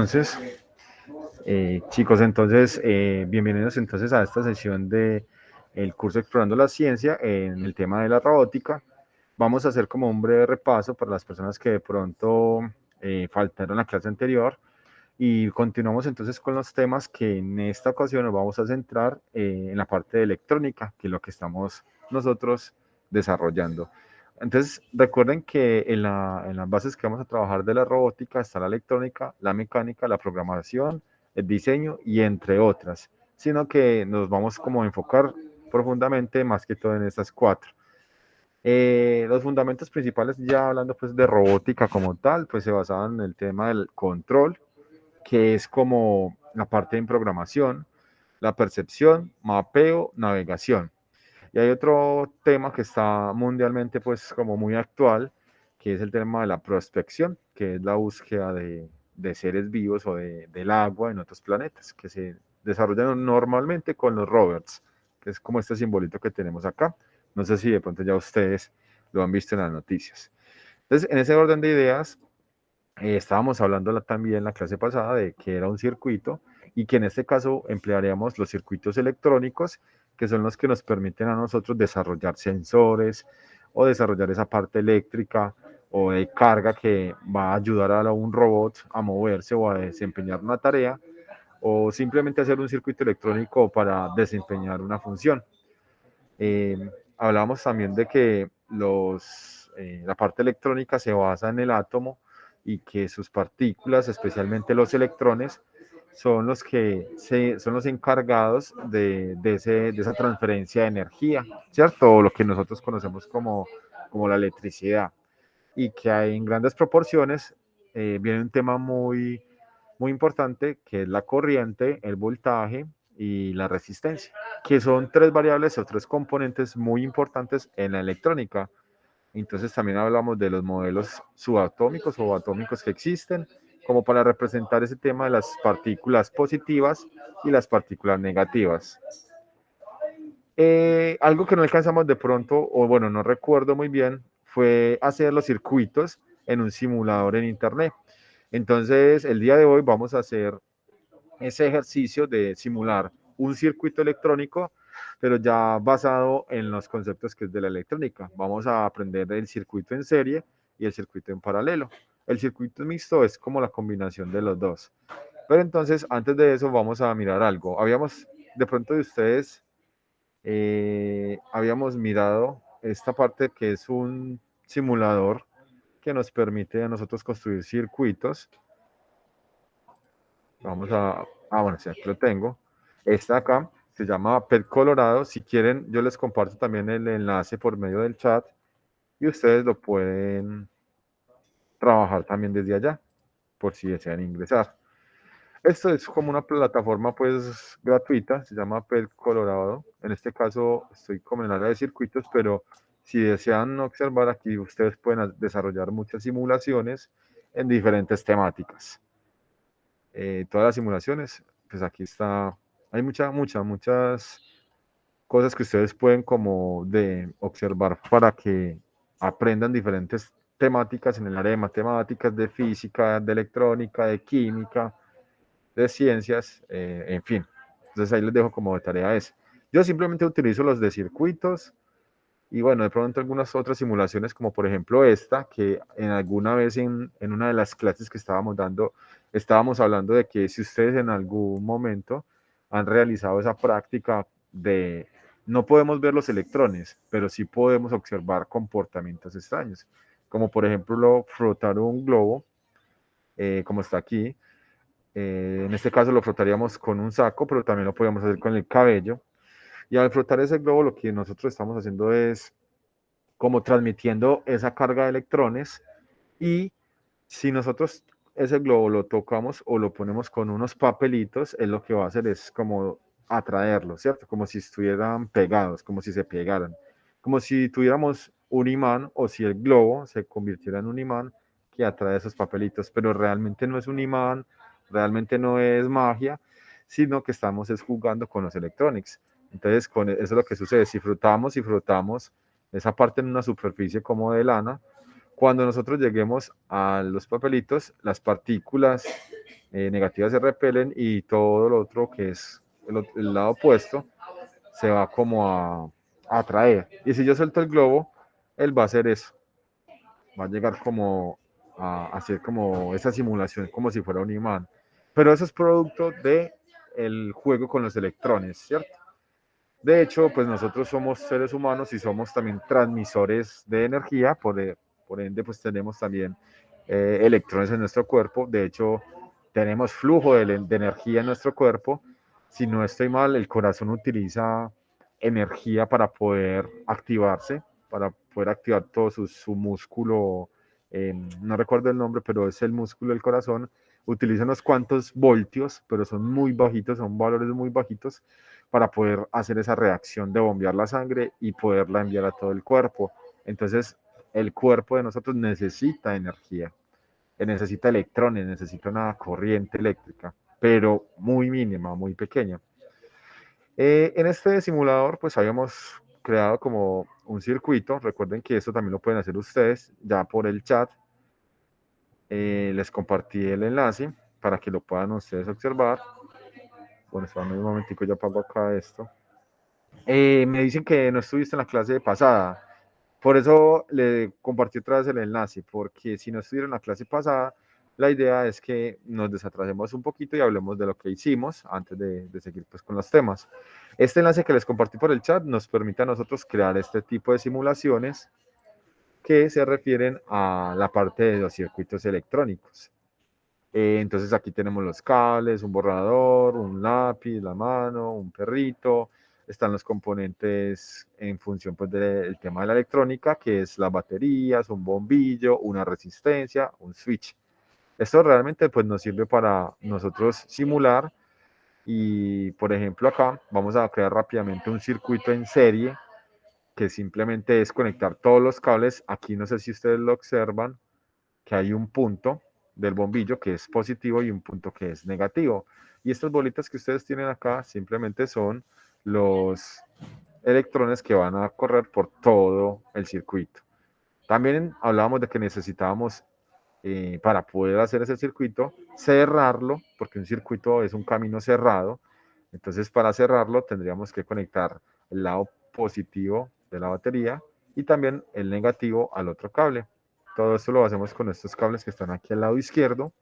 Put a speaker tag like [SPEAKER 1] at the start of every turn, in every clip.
[SPEAKER 1] Entonces, chicos, entonces, bienvenidos entonces a esta sesión de el curso Explorando la Ciencia en el tema de la robótica. Vamos a hacer como un breve repaso para las personas que de pronto faltaron la clase anterior y continuamos entonces con los temas que en esta ocasión nos vamos a centrar en la parte de electrónica, que es lo que estamos nosotros desarrollando. Entonces, recuerden que en las bases que vamos a trabajar de la robótica está la electrónica, la mecánica, la programación, el diseño y entre otras, sino que nos vamos como a enfocar profundamente más que todo en estas cuatro. Los fundamentos principales, ya hablando pues de robótica como tal, pues se basaban en el tema del control, que es como la parte de programación, la percepción, mapeo, navegación. Y hay otro tema que está mundialmente pues como muy actual, que es el tema de la prospección, que es la búsqueda de seres vivos o del agua en otros planetas, que se desarrollan normalmente con los rovers, que es como este simbolito que tenemos acá. No sé si de pronto ya ustedes lo han visto en las noticias. Entonces, en ese orden de ideas, estábamos hablando también en la clase pasada de que era un circuito y que en este caso emplearíamos los circuitos electrónicos, que son los que nos permiten a nosotros desarrollar sensores o desarrollar esa parte eléctrica o de carga que va a ayudar a un robot a moverse o a desempeñar una tarea o simplemente hacer un circuito electrónico para desempeñar una función. Eh, Hablábamos también de que la parte electrónica se basa en el átomo y que sus partículas, especialmente los electrones, son son los encargados de esa transferencia de energía, ¿cierto? O lo que nosotros conocemos como la electricidad. Y que hay en grandes proporciones viene un tema muy importante, que es la corriente, el voltaje y la resistencia, que son tres variables o tres componentes muy importantes en la electrónica. Entonces también hablamos de los modelos subatómicos o atómicos que existen, como para representar ese tema de las partículas positivas y las partículas negativas. Algo que no alcanzamos de pronto, o bueno, no recuerdo muy bien, fue hacer los circuitos en un simulador en Internet. Entonces, el día de hoy vamos a hacer ese ejercicio de simular un circuito electrónico, pero ya basado en los conceptos que es de la electrónica. Vamos a aprender el circuito en serie y el circuito en paralelo. El circuito mixto es como la combinación de los dos. Pero entonces, antes de eso, vamos a mirar algo. Habíamos, de pronto de ustedes, habíamos mirado esta parte que es un simulador que nos permite a nosotros construir circuitos. Vamos a, bueno, si aquí lo tengo. Esta acá se llama PET Colorado. Si quieren, yo les comparto también el enlace por medio del chat y ustedes lo pueden trabajar también desde allá, por si desean ingresar. Esto es como una plataforma pues gratuita, se llama PET Colorado. En este caso estoy como en el área de circuitos, pero si desean observar aquí, ustedes pueden desarrollar muchas simulaciones en diferentes temáticas. Todas las simulaciones, pues aquí está, hay muchas cosas que ustedes pueden como de observar para que aprendan diferentes temáticas en el área de matemáticas, de física, de electrónica, de química, de ciencias, en fin. Entonces ahí les dejo como de tarea esa. Yo simplemente utilizo los de circuitos y bueno, de pronto algunas otras simulaciones como por ejemplo esta, que en alguna vez en una de las clases que estábamos dando, estábamos hablando de que si ustedes en algún momento han realizado esa práctica de no podemos ver los electrones, pero sí podemos observar comportamientos extraños, como por ejemplo frotar un globo, como está aquí. En este caso lo frotaríamos con un saco, pero también lo podríamos hacer con el cabello. Y al frotar ese globo, lo que nosotros estamos haciendo es como transmitiendo esa carga de electrones y si nosotros ese globo lo tocamos o lo ponemos con unos papelitos, es lo que va a hacer es como atraerlo, ¿cierto? Como si estuvieran pegados, como si se pegaran, como si tuviéramos un imán o si el globo se convirtiera en un imán que atrae esos papelitos, pero realmente no es un imán, realmente no es magia, sino que estamos es jugando con los electronics. Entonces, eso es lo que sucede. Si frotamos y frotamos esa parte en una superficie como de lana, cuando nosotros lleguemos a los papelitos, las partículas negativas se repelen y todo lo otro que es el lado opuesto se va como a atraer. Y si yo suelto el globo, él va a hacer eso, va a llegar como a hacer como esa simulación como si fuera un imán. Pero eso es producto de el juego con los electrones, ¿cierto? De hecho, pues nosotros somos seres humanos y somos también transmisores de energía, por ende, pues tenemos también electrones en nuestro cuerpo. De hecho, tenemos flujo de energía en nuestro cuerpo. Si no estoy mal, el corazón utiliza energía para poder activarse, para poder activar todo su músculo, no recuerdo el nombre, pero es el músculo del corazón. Utiliza unos cuantos voltios, pero son muy bajitos, son valores muy bajitos para poder hacer esa reacción de bombear la sangre y poderla enviar a todo el cuerpo. Entonces, el cuerpo de nosotros necesita energía, necesita electrones, necesita una corriente eléctrica, pero muy mínima, muy pequeña. En este simulador, pues habíamos creado como un circuito. Recuerden que esto también lo pueden hacer ustedes ya por el chat. Les compartí el enlace para que lo puedan ustedes observar. Bueno, espérame un momentico, ya apago acá esto. Me dicen que no estuviste en la clase pasada. Por eso le compartí otra vez el enlace, porque si no estuvieron en la clase pasada, la idea es que nos desatrasemos un poquito y hablemos de lo que hicimos antes de seguir pues, con los temas. Este enlace que les compartí por el chat nos permite a nosotros crear este tipo de simulaciones que se refieren a la parte de los circuitos electrónicos. Entonces aquí tenemos los cables, un borrador, un lápiz, la mano, un perrito. Están los componentes en función pues, del tema de la electrónica, que es las baterías, un bombillo, una resistencia, un switch. Esto realmente pues, nos sirve para nosotros simular y, por ejemplo, acá vamos a crear rápidamente un circuito en serie que simplemente es conectar todos los cables. Aquí no sé si ustedes lo observan, que hay un punto del bombillo que es positivo y un punto que es negativo. Y estas bolitas que ustedes tienen acá simplemente son los electrones que van a correr por todo el circuito. También hablábamos de que necesitábamos, para poder hacer ese circuito, cerrarlo, porque un circuito es un camino cerrado. Entonces, para cerrarlo, tendríamos que conectar el lado positivo de la batería y también el negativo al otro cable. Todo esto lo hacemos con estos cables que están aquí al lado izquierdo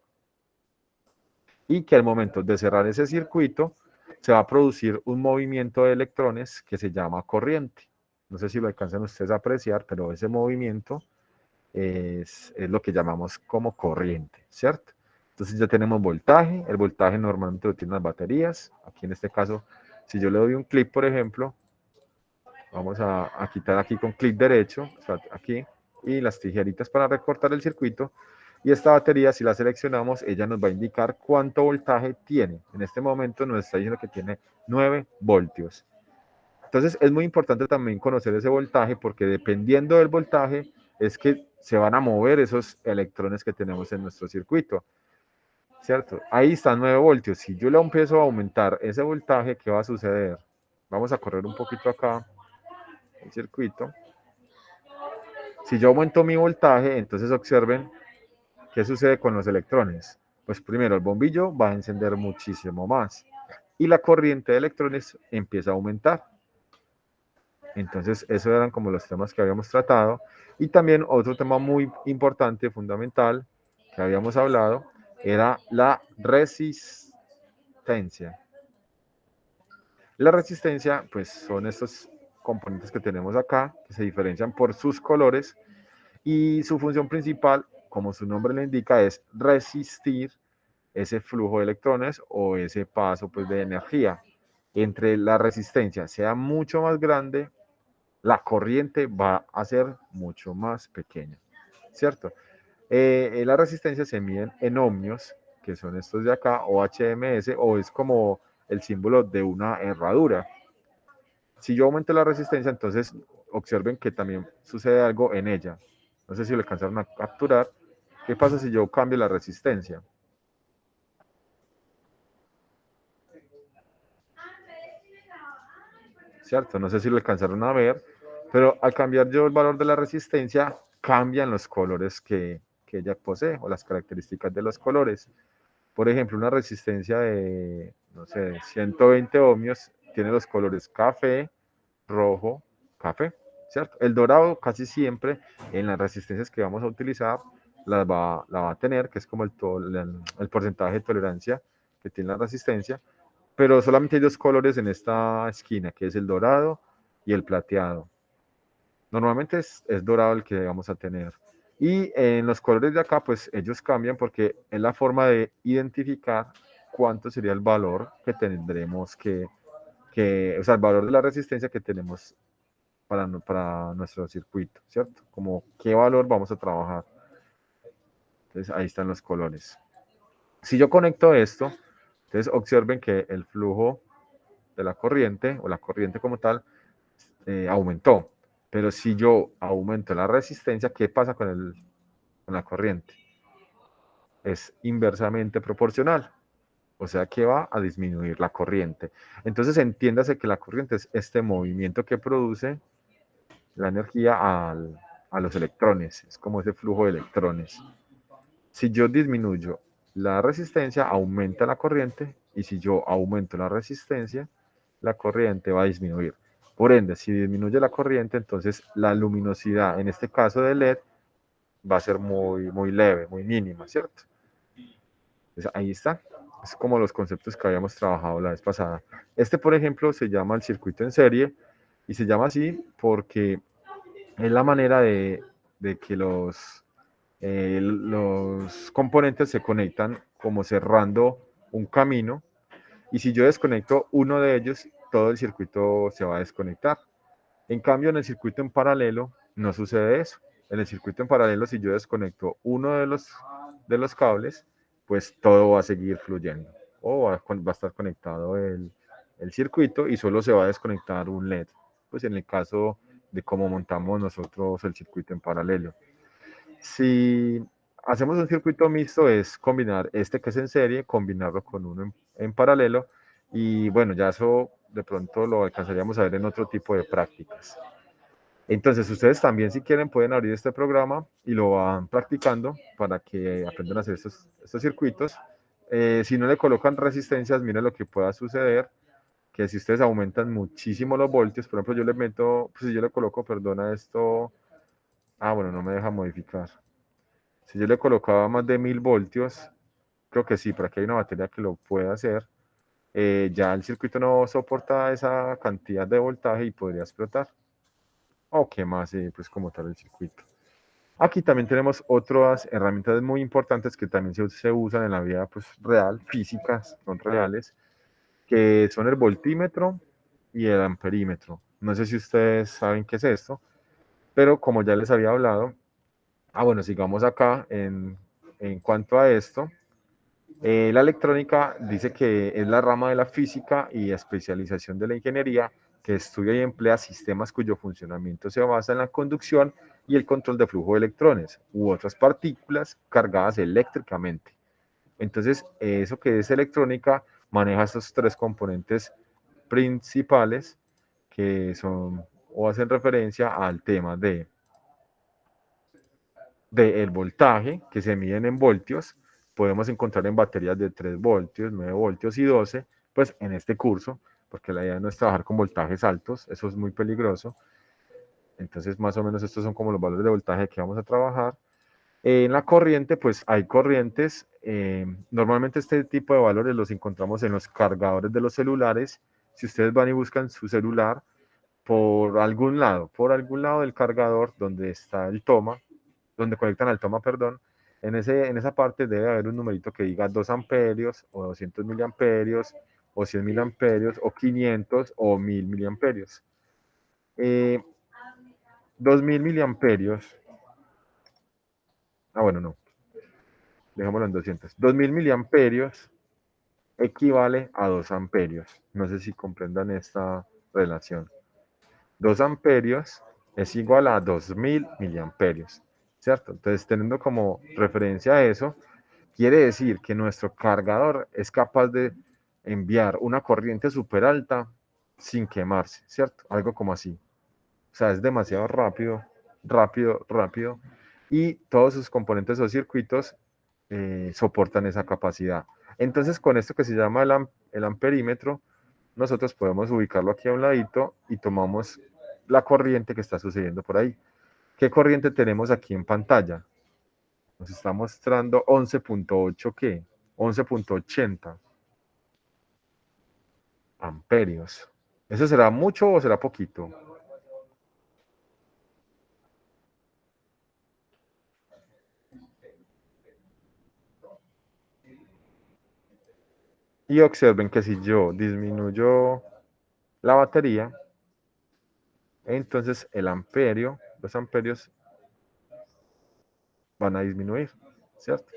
[SPEAKER 1] y que al momento de cerrar ese circuito se va a producir un movimiento de electrones que se llama corriente. No sé si lo alcanzan ustedes a apreciar, pero ese movimiento es lo que llamamos como corriente, ¿cierto? Entonces ya tenemos voltaje. El voltaje normalmente lo tienen las baterías. Aquí en este caso, si yo le doy un clic, por ejemplo, vamos a quitar aquí con clic derecho, o sea, aquí, y las tijeritas para recortar el circuito. Y esta batería, si la seleccionamos, ella nos va a indicar cuánto voltaje tiene. En este momento nos está diciendo que tiene 9 voltios. Entonces es muy importante también conocer ese voltaje porque dependiendo del voltaje es que se van a mover esos electrones que tenemos en nuestro circuito, ¿cierto? Ahí están 9 voltios. Si yo le empiezo a aumentar ese voltaje, ¿qué va a suceder? Vamos a correr un poquito acá el circuito. Si yo aumento mi voltaje, entonces observen qué sucede con los electrones. Pues primero el bombillo va a encender muchísimo más y la corriente de electrones empieza a aumentar. Entonces, esos eran como los temas que habíamos tratado. Y también otro tema muy importante, fundamental, que habíamos hablado, era la resistencia. La resistencia, pues son estos componentes que tenemos acá, que se diferencian por sus colores y su función principal, como su nombre le indica, es resistir ese flujo de electrones o ese paso pues, de energía. Entre la resistencia sea mucho más grande, la corriente va a ser mucho más pequeña, ¿cierto? La resistencia se mide en ohmios, que son estos de acá, o HMS, o es como el símbolo de una herradura. Si yo aumento la resistencia, entonces observen que también sucede algo en ella. No sé si lo alcanzaron a capturar. ¿Qué pasa si yo cambio la resistencia? ¿Cierto? No sé si lo alcanzaron a ver, pero al cambiar yo el valor de la resistencia, cambian los colores que ella posee o las características de los colores. Por ejemplo, una resistencia de, no sé, 120 ohmios tiene los colores café, rojo, café, ¿cierto? El dorado casi siempre en las resistencias que vamos a utilizar la va a tener, que es como el porcentaje de tolerancia que tiene la resistencia, pero solamente hay dos colores en esta esquina, que es el dorado y el plateado. Normalmente es dorado el que vamos a tener. Y en los colores de acá, pues ellos cambian porque es la forma de identificar cuánto sería el valor que tendremos o sea, el valor de la resistencia que tenemos para nuestro circuito, ¿cierto? Como qué valor vamos a trabajar. Entonces ahí están los colores. Si yo conecto esto, entonces observen que el flujo de la corriente o la corriente como tal aumentó. Pero si yo aumento la resistencia, ¿qué pasa con la corriente? Es inversamente proporcional. O sea que va a disminuir la corriente. Entonces entiéndase que la corriente es este movimiento que produce la energía a los electrones. Es como ese flujo de electrones. Si yo disminuyo la resistencia, aumenta la corriente. Y si yo aumento la resistencia, la corriente va a disminuir. Por ende, si disminuye la corriente, entonces la luminosidad, en este caso de LED, va a ser muy leve, muy mínima, ¿cierto? Entonces, ahí está. Es como los conceptos que habíamos trabajado la vez pasada. Este, por ejemplo, se llama el circuito en serie y se llama así porque es la manera de que los componentes se conectan como cerrando un camino y si yo desconecto uno de ellos, todo el circuito se va a desconectar. En cambio, en el circuito en paralelo no sucede eso. En el circuito en paralelo, si yo desconecto uno de los cables, pues todo va a seguir fluyendo. O va a estar conectado el circuito y solo se va a desconectar un LED. Pues en el caso de cómo montamos nosotros el circuito en paralelo. Si hacemos un circuito mixto, es combinar este que es en serie, combinarlo con uno en paralelo. Y bueno, ya eso de pronto lo alcanzaríamos a ver en otro tipo de prácticas. Entonces, ustedes también, si quieren, pueden abrir este programa y lo van practicando para que aprendan a hacer estos circuitos. Si no le colocan resistencias, miren lo que pueda suceder, que si ustedes aumentan muchísimo los voltios, por ejemplo, yo le meto, pues si yo le coloco, perdona, esto, bueno, no me deja modificar. Si yo le colocaba más de 1000 voltios, creo que sí, para que hay una batería que lo pueda hacer, ya el circuito no soporta esa cantidad de voltaje y podría explotar. O qué más, pues como tal el circuito. Aquí también tenemos otras herramientas muy importantes que también se usan en la vida pues, real, físicas, son reales, que son el voltímetro y el amperímetro. No sé si ustedes saben qué es esto, pero como ya les había hablado, bueno, sigamos acá en cuanto a esto. La electrónica dice que es la rama de la física y especialización de la ingeniería que estudia y emplea sistemas cuyo funcionamiento se basa en la conducción y el control de flujo de electrones u otras partículas cargadas eléctricamente. Entonces, eso que es electrónica maneja estos tres componentes principales que son o hacen referencia al tema de el voltaje, que se miden en voltios, podemos encontrar en baterías de 3 voltios, 9 voltios y 12, pues en este curso, porque la idea no es trabajar con voltajes altos, eso es muy peligroso. Entonces, más o menos estos son como los valores de voltaje que vamos a trabajar. En la corriente, pues hay corrientes. Normalmente este tipo de valores los encontramos en los cargadores de los celulares. Si ustedes van y buscan su celular por algún lado del cargador donde está el toma, donde conectan al toma, perdón, en esa parte debe haber un numerito que diga 2 amperios o 200 miliamperios o 100 miliamperios o 500 o 1000 miliamperios. 2000 miliamperios, bueno, no, dejémoslo en 200. 2000 miliamperios equivale a 2 amperios. No sé si comprendan esta relación. 2 amperios es igual a 2000 miliamperios, ¿cierto? Entonces, teniendo como referencia a eso, quiere decir que nuestro cargador es capaz de enviar una corriente súper alta sin quemarse, ¿cierto? Algo como así. O sea, es demasiado rápido, rápido, rápido. Y todos sus componentes o circuitos soportan esa capacidad. Entonces, con esto que se llama el amperímetro, nosotros podemos ubicarlo aquí a un ladito y tomamos la corriente que está sucediendo por ahí. ¿Qué corriente tenemos aquí en pantalla? Nos está mostrando 11.8, ¿qué? 11.80 amperios. ¿Eso será mucho o será poquito? Y observen que si yo disminuyo la batería, entonces el amperio, los amperios van a disminuir, ¿cierto?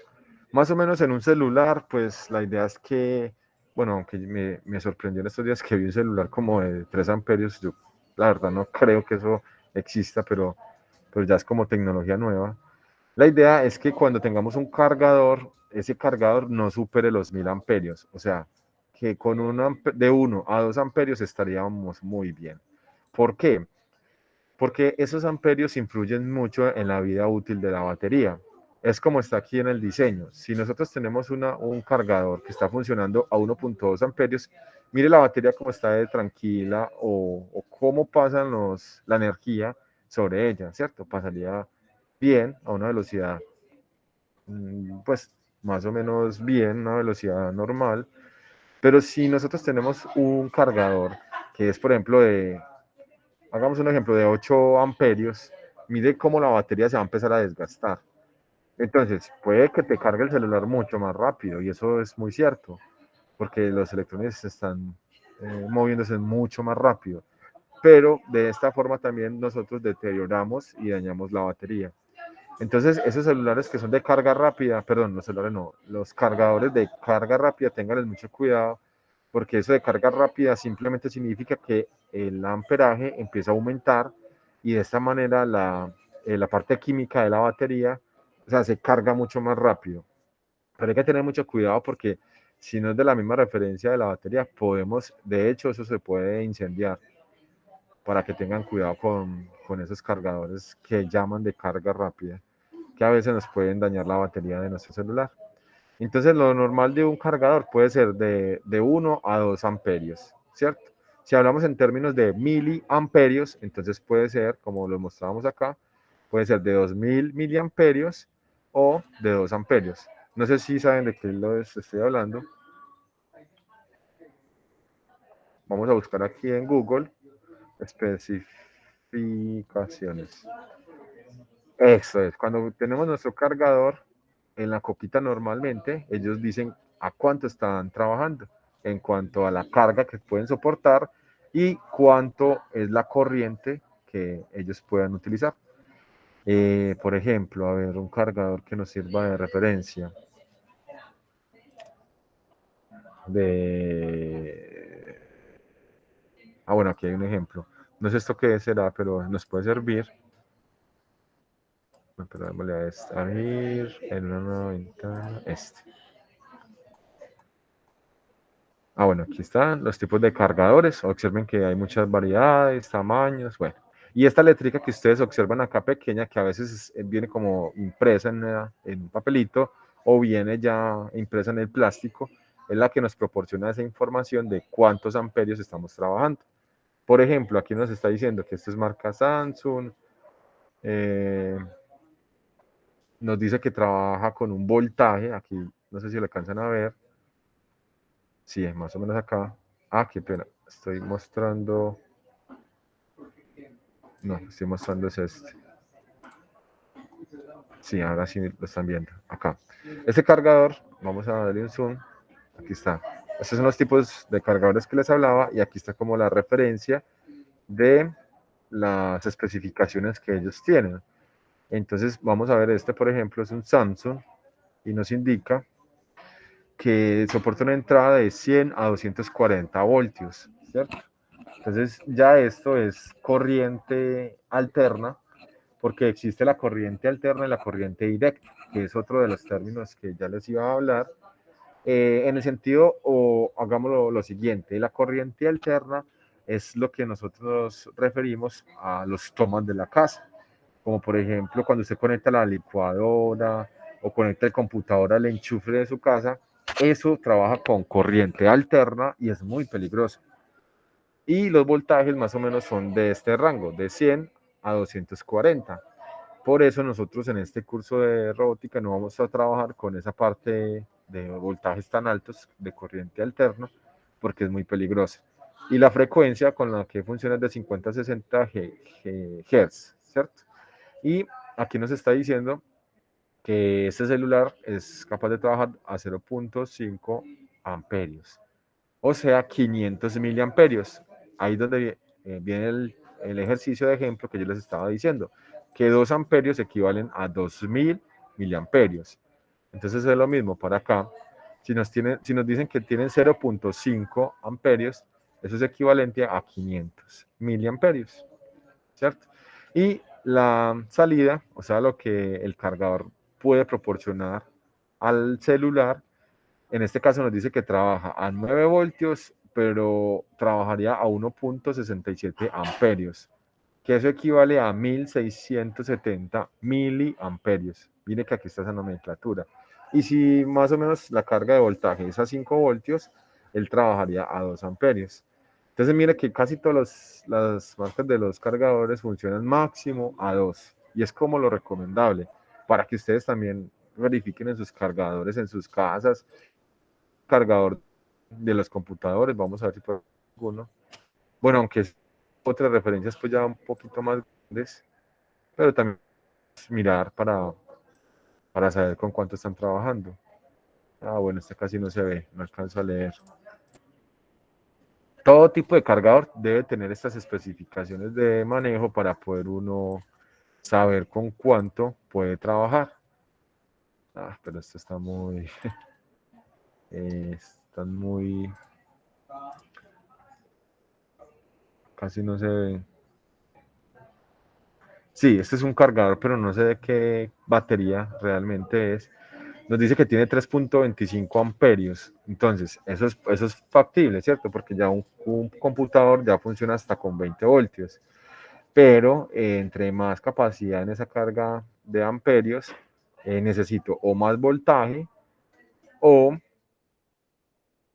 [SPEAKER 1] Más o menos en un celular, pues la idea es que, bueno, aunque me sorprendió en estos días que vi un celular como de 3 amperios, yo la verdad no creo que eso exista, pero ya es como tecnología nueva. La idea es que cuando tengamos un cargador, ese cargador no supere los 1000 amperios, o sea, que con de 1 a 2 amperios estaríamos muy bien. ¿Por qué? Porque esos amperios influyen mucho en la vida útil de la batería. Es como está aquí en el diseño. Si nosotros tenemos un cargador que está funcionando a 1.2 amperios, mire la batería cómo está de tranquila o cómo pasan la energía sobre ella, ¿cierto? Pasaría bien a una velocidad, pues más o menos bien, una velocidad normal. Pero si nosotros tenemos un cargador que es, por ejemplo, hagamos un ejemplo de 8 amperios, mire cómo la batería se va a empezar a desgastar. Entonces, puede que te cargue el celular mucho más rápido, y eso es muy cierto, porque los electrones están moviéndose mucho más rápido. Pero de esta forma también nosotros deterioramos y dañamos la batería. Entonces, esos celulares que son de carga rápida, perdón, los celulares no, los cargadores de carga rápida, tengan mucho cuidado, porque eso de carga rápida simplemente significa que el amperaje empieza a aumentar y de esta manera la parte química de la batería, o sea, se carga mucho más rápido. Pero hay que tener mucho cuidado porque si no es de la misma referencia de la batería, podemos, de hecho, eso se puede incendiar, para que tengan cuidado con esos cargadores que llaman de carga rápida, que a veces nos pueden dañar la batería de nuestro celular. Entonces, lo normal de un cargador puede ser de 1 a 2 amperios, ¿cierto? Si hablamos en términos de miliamperios, entonces puede ser, como lo mostrábamos acá, puede ser de 2000 miliamperios o de 2 amperios. No sé si saben de qué les estoy hablando. Vamos a buscar aquí en Google especificaciones. Eso es, cuando tenemos nuestro cargador en la coquita normalmente, ellos dicen a cuánto están trabajando en cuanto a la carga que pueden soportar y cuánto es la corriente que ellos puedan utilizar. Por ejemplo, a ver, un cargador que nos sirva de referencia. De... bueno, aquí hay un ejemplo. No sé esto qué será, pero nos puede servir. Pero démosle a este. A ver, en una nueva ventana. Este. Bueno, aquí están los tipos de cargadores. Observen que hay muchas variedades, tamaños, bueno. Y esta eléctrica que ustedes observan acá pequeña, que a veces viene como impresa en un papelito o viene ya impresa en el plástico, es la que nos proporciona esa información de cuántos amperios estamos trabajando. Por ejemplo, aquí nos está diciendo que esto es marca Samsung. Nos dice que trabaja con un voltaje. Aquí no sé si lo alcanzan a ver. Sí, es más o menos acá. Qué pena. Estoy mostrando. No, estoy mostrando es este. Sí, ahora sí lo están viendo. Acá. Este cargador, vamos a darle un zoom. Aquí está. Estos son los tipos de cargadores que les hablaba y aquí está como la referencia de las especificaciones que ellos tienen. Entonces, vamos a ver, este por ejemplo es un Samsung y nos indica que soporta una entrada de 100 a 240 voltios, ¿cierto? Entonces ya esto es corriente alterna, porque existe la corriente alterna y la corriente directa, que es otro de los términos que ya les iba a hablar. En el sentido, o hagámoslo lo siguiente, la corriente alterna es lo que nosotros referimos a los tomas de la casa, como por ejemplo cuando usted conecta la licuadora o conecta el computador al enchufe de su casa, eso trabaja con corriente alterna y es muy peligroso. Y los voltajes más o menos son de este rango, de 100 a 240. Por eso nosotros en este curso de robótica no vamos a trabajar con esa parte de voltajes tan altos de corriente alterna, porque es muy peligrosa. Y la frecuencia con la que funciona es de 50 a 60 Hz, ¿cierto? Y aquí nos está diciendo que este celular es capaz de trabajar a 0.5 amperios, o sea, 500 miliamperios. Ahí es donde viene el ejercicio de ejemplo que yo les estaba diciendo, que 2 amperios equivalen a 2000 miliamperios. Entonces es lo mismo para acá. Si nos dicen que tienen 0.5 amperios, eso es equivalente a 500 miliamperios, ¿cierto? Y la salida, o sea, lo que el cargador puede proporcionar al celular, en este caso nos dice que trabaja a 9 voltios, pero trabajaría a 1.67 amperios, que eso equivale a 1670 miliamperios. Mire que aquí está esa nomenclatura. Y si más o menos la carga de voltaje es a 5 voltios, él trabajaría a 2 amperios. Entonces mire que casi todas las marcas de los cargadores funcionan máximo a 2. Y es como lo recomendable, para que ustedes también verifiquen en sus cargadores, en sus casas, cargador de los computadores, vamos a ver si por alguno. Bueno, aunque otras referencias pues ya un poquito más grandes, pero también mirar para saber con cuánto están trabajando. Ah, bueno, este casi no se ve, no alcanzo a leer. Todo tipo de cargador debe tener estas especificaciones de manejo para poder uno saber con cuánto puede trabajar. Ah, pero esto está muy... están muy... Casi no se ve. Sí, este es un cargador, pero no sé de qué batería realmente es. Nos dice que tiene 3.25 amperios. Entonces, eso es factible, ¿cierto? Porque ya un computador ya funciona hasta con 20 voltios. Pero entre más capacidad en esa carga de amperios, necesito o más voltaje o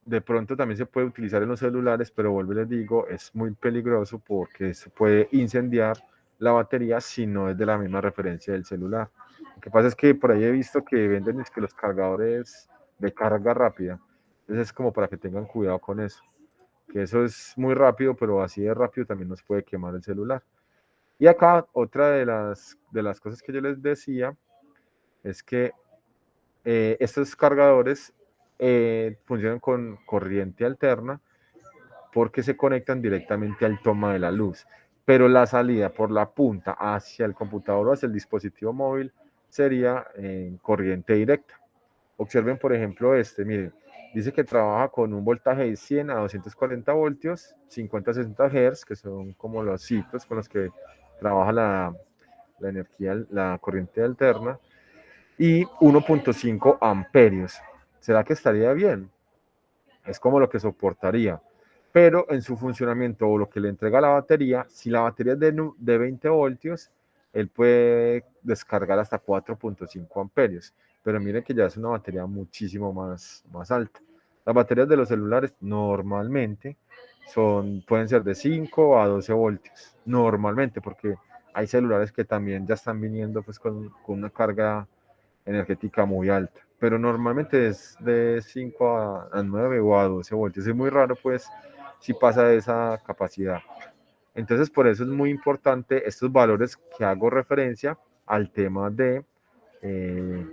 [SPEAKER 1] de pronto también se puede utilizar en los celulares, pero vuelvo y les digo, es muy peligroso porque se puede incendiar la batería si no es de la misma referencia del celular. Lo que pasa es que por ahí he visto que venden es que los cargadores de carga rápida. Entonces es como para que tengan cuidado con eso. Que eso es muy rápido, pero así de rápido también nos puede quemar el celular. Y acá otra de las cosas que yo les decía es que estos cargadores funcionan con corriente alterna porque se conectan directamente al toma de la luz. Pero la salida por la punta hacia el computador o hacia el dispositivo móvil sería en corriente directa. Observen, por ejemplo, este, miren, dice que trabaja con un voltaje de 100 a 240 voltios, 50 a 60 Hz, que son como los ciclos con los que trabaja la energía, la corriente alterna, y 1.5 amperios. ¿Será que estaría bien? Es como lo que soportaría. Pero en su funcionamiento o lo que le entrega la batería, si la batería es de 20 voltios, él puede descargar hasta 4.5 amperios. Pero miren que ya es una batería muchísimo más alta. Las baterías de los celulares normalmente pueden ser de 5 a 12 voltios. Normalmente, porque hay celulares que también ya están viniendo pues, con una carga energética muy alta, pero normalmente es de 5 a 9 o a 12 voltios. Es muy raro, pues, si pasa de esa capacidad. Entonces, por eso es muy importante estos valores que hago referencia al tema de eh,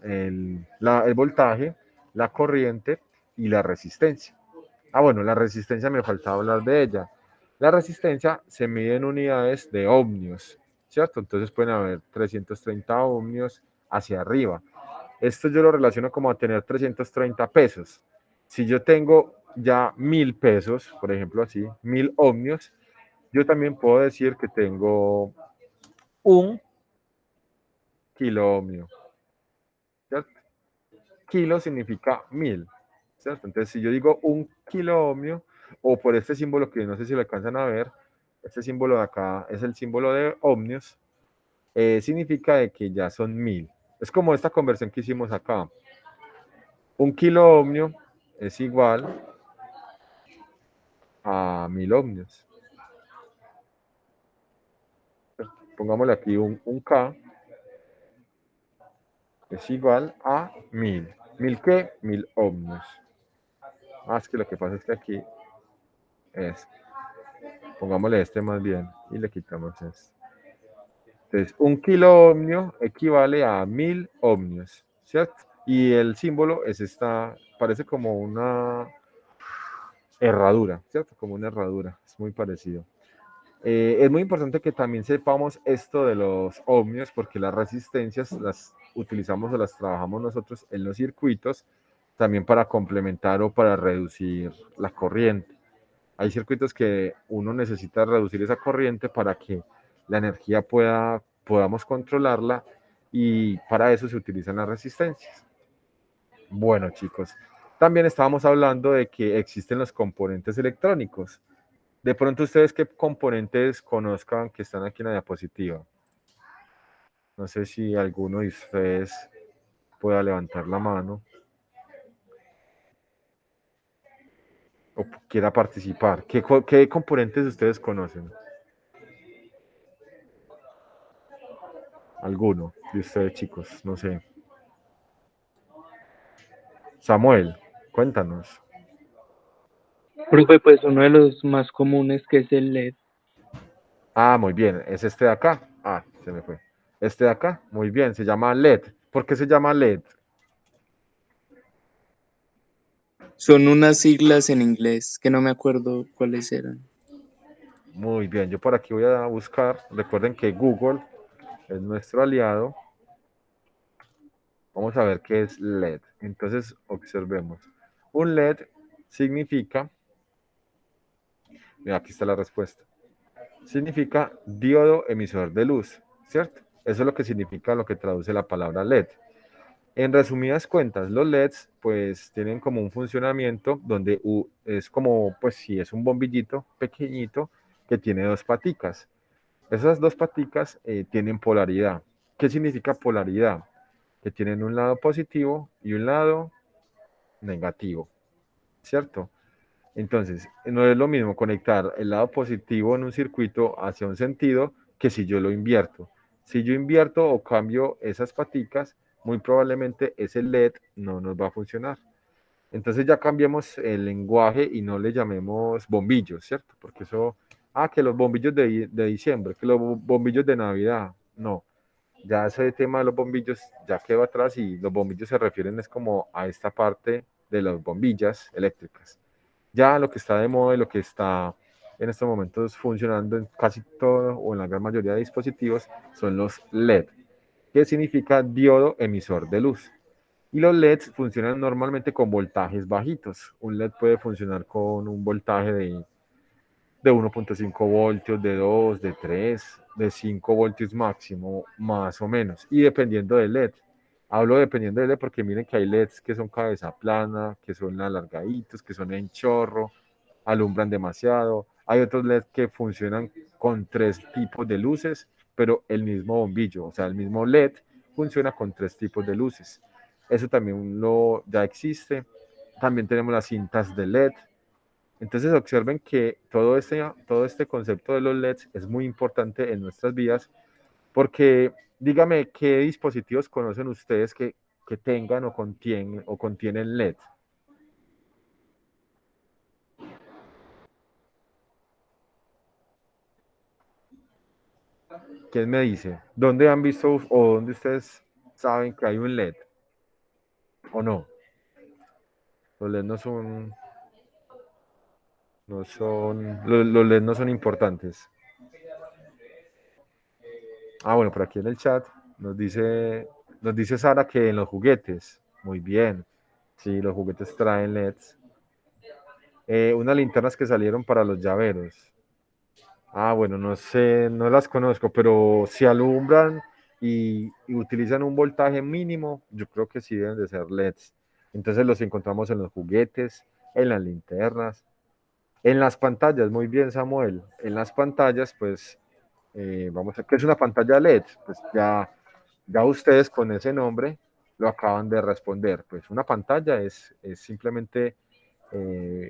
[SPEAKER 1] el voltaje, la corriente y la resistencia. Ah, bueno, la resistencia me faltaba hablar de ella. La resistencia se mide en unidades de ohmios, ¿cierto? Entonces pueden haber 330 ohmios hacia arriba. Esto yo lo relaciono como a tener 330 pesos. Si yo tengo ya 1000 pesos, por ejemplo así, 1000 ohmios, yo también puedo decir que tengo un kilo ohmio, ¿cierto? Kilo significa 1000, ¿cierto? Entonces, si yo digo un kilo ohmio, o por este símbolo que no sé si lo alcanzan a ver, este símbolo de acá es el símbolo de ohmios, significa de que ya son 1000. Es como esta conversión que hicimos acá. Un kilo ohmio es igual a 1000 ohmios. Pongámosle aquí un K es igual a 1000. ¿1000 qué? 1000 ohmios. Es que lo que pasa es que aquí es, pongámosle este más bien y le quitamos este. Entonces, un kilo ohmio equivale a 1000 ohmios, ¿cierto? Y el símbolo es esta, parece como una herradura, ¿cierto? Como una herradura, es muy parecido. Es muy importante que también sepamos esto de los ohmios porque las resistencias las utilizamos o las trabajamos nosotros en los circuitos también para complementar o para reducir la corriente. Hay circuitos que uno necesita reducir esa corriente para que la energía podamos controlarla y para eso se utilizan las resistencias. Bueno, chicos, también estábamos hablando de que existen los componentes electrónicos. De pronto, ¿ustedes qué componentes conozcan que están aquí en la diapositiva? No sé si alguno de ustedes pueda levantar la mano o quiera participar. ¿Qué componentes ustedes conocen? Alguno de ustedes, chicos, no sé. Samuel, cuéntanos.
[SPEAKER 2] Profe, pues uno de los más comunes que es el LED.
[SPEAKER 1] Muy bien, es este de acá. Se me fue. Este de acá, muy bien, se llama LED. ¿Por qué se llama LED?
[SPEAKER 2] Son unas siglas en inglés que no me acuerdo cuáles eran.
[SPEAKER 1] Muy bien, yo por aquí voy a buscar. Recuerden que Google es nuestro aliado. Vamos a ver qué es LED. Entonces, observemos. Un LED significa, mira, aquí está la respuesta, significa diodo emisor de luz, ¿cierto? Eso es lo que significa lo que traduce la palabra LED. En resumidas cuentas, los LEDs pues tienen como un funcionamiento donde es como, pues sí, es un bombillito pequeñito que tiene dos paticas. Esas dos paticas tienen polaridad. ¿Qué significa polaridad? Que tienen un lado positivo y un lado negativo, ¿cierto? Entonces, no es lo mismo conectar el lado positivo en un circuito hacia un sentido que si yo lo invierto. Si yo invierto o cambio esas paticas, muy probablemente ese LED no nos va a funcionar. Entonces ya cambiamos el lenguaje y no le llamemos bombillos, ¿cierto? Porque eso, que los bombillos de diciembre, que los bombillos de Navidad, no. Ya ese tema de los bombillos ya quedó atrás y los bombillos se refieren es como a esta parte de las bombillas eléctricas. Ya lo que está de moda y lo que está en estos momentos funcionando en casi todo o en la gran mayoría de dispositivos son los LED, que significa diodo emisor de luz. Y los LEDs funcionan normalmente con voltajes bajitos. Un LED puede funcionar con un voltaje de 1.5 voltios, de 2, de 3, de 5 voltios máximo, más o menos. Y dependiendo del LED. Hablo dependiendo del LED porque miren que hay LEDs que son cabeza plana, que son alargaditos, que son en chorro, alumbran demasiado. Hay otros LEDs que funcionan con tres tipos de luces, pero el mismo bombillo, o sea, el mismo LED funciona con tres tipos de luces. Eso también ya existe. También tenemos las cintas de LED. Entonces observen que todo este concepto de los LEDs es muy importante en nuestras vidas porque dígame qué dispositivos conocen ustedes que tengan o contienen LED. ¿Quién me dice? ¿Dónde han visto o dónde ustedes saben que hay un LED o no? Los LED los LED no son importantes. Bueno, por aquí en el chat nos dice Sara que en los juguetes. Muy bien. Sí, los juguetes traen LEDs. Unas linternas que salieron para los llaveros. Bueno, no sé, no las conozco, pero si alumbran y utilizan un voltaje mínimo, yo creo que sí deben de ser LEDs. Entonces los encontramos en los juguetes, en las linternas, en las pantallas. Muy bien, Samuel. En las pantallas, pues, vamos a, ¿qué es una pantalla LED? Pues ya ustedes con ese nombre lo acaban de responder. Pues una pantalla es simplemente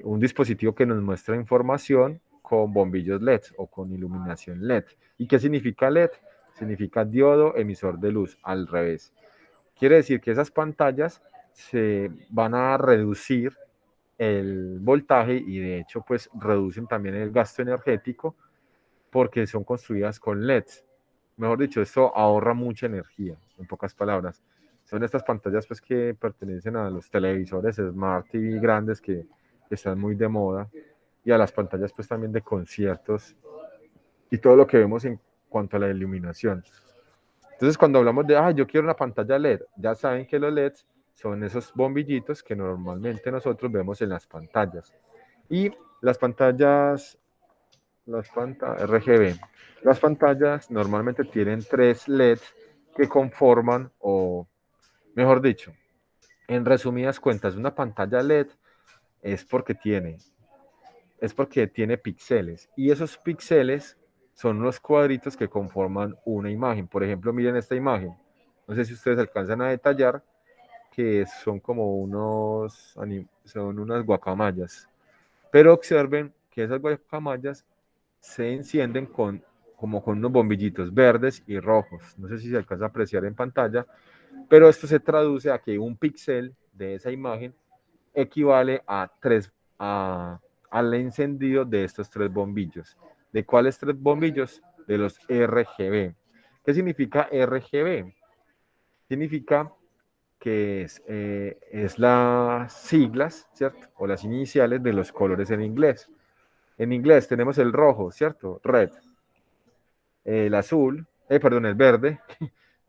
[SPEAKER 1] un dispositivo que nos muestra información con bombillos LED o con iluminación LED. ¿Y qué significa LED? Significa diodo emisor de luz, al revés. Quiere decir que esas pantallas se van a reducir el voltaje y de hecho pues reducen también el gasto energético porque son construidas con LEDs. Mejor dicho, esto ahorra mucha energía, en pocas palabras. Son estas pantallas pues que pertenecen a los televisores Smart TV grandes que están muy de moda y a las pantallas pues también de conciertos y todo lo que vemos en cuanto a la iluminación. Entonces, cuando hablamos de, yo quiero una pantalla LED, ya saben que los LEDs son esos bombillitos que normalmente nosotros vemos en las pantallas. Y las pantallas RGB, las pantallas normalmente tienen 3 LEDs que conforman, o mejor dicho, en resumidas cuentas, una pantalla LED es porque tiene píxeles y esos píxeles son los cuadritos que conforman una imagen. Por ejemplo, miren esta imagen. No sé si ustedes alcanzan a detallar que son como son unas guacamayas. Pero observen que esas guacamayas se encienden como con unos bombillitos verdes y rojos. No sé si se alcanza a apreciar en pantalla, pero esto se traduce a que un píxel de esa imagen equivale al encendido de estos 3 bombillos. ¿De cuáles 3 bombillos? De los RGB. ¿Qué significa RGB? Significa que es las siglas, ¿cierto? O las iniciales de los colores en inglés. En inglés tenemos el rojo, ¿cierto? Red. El azul, perdón, el verde,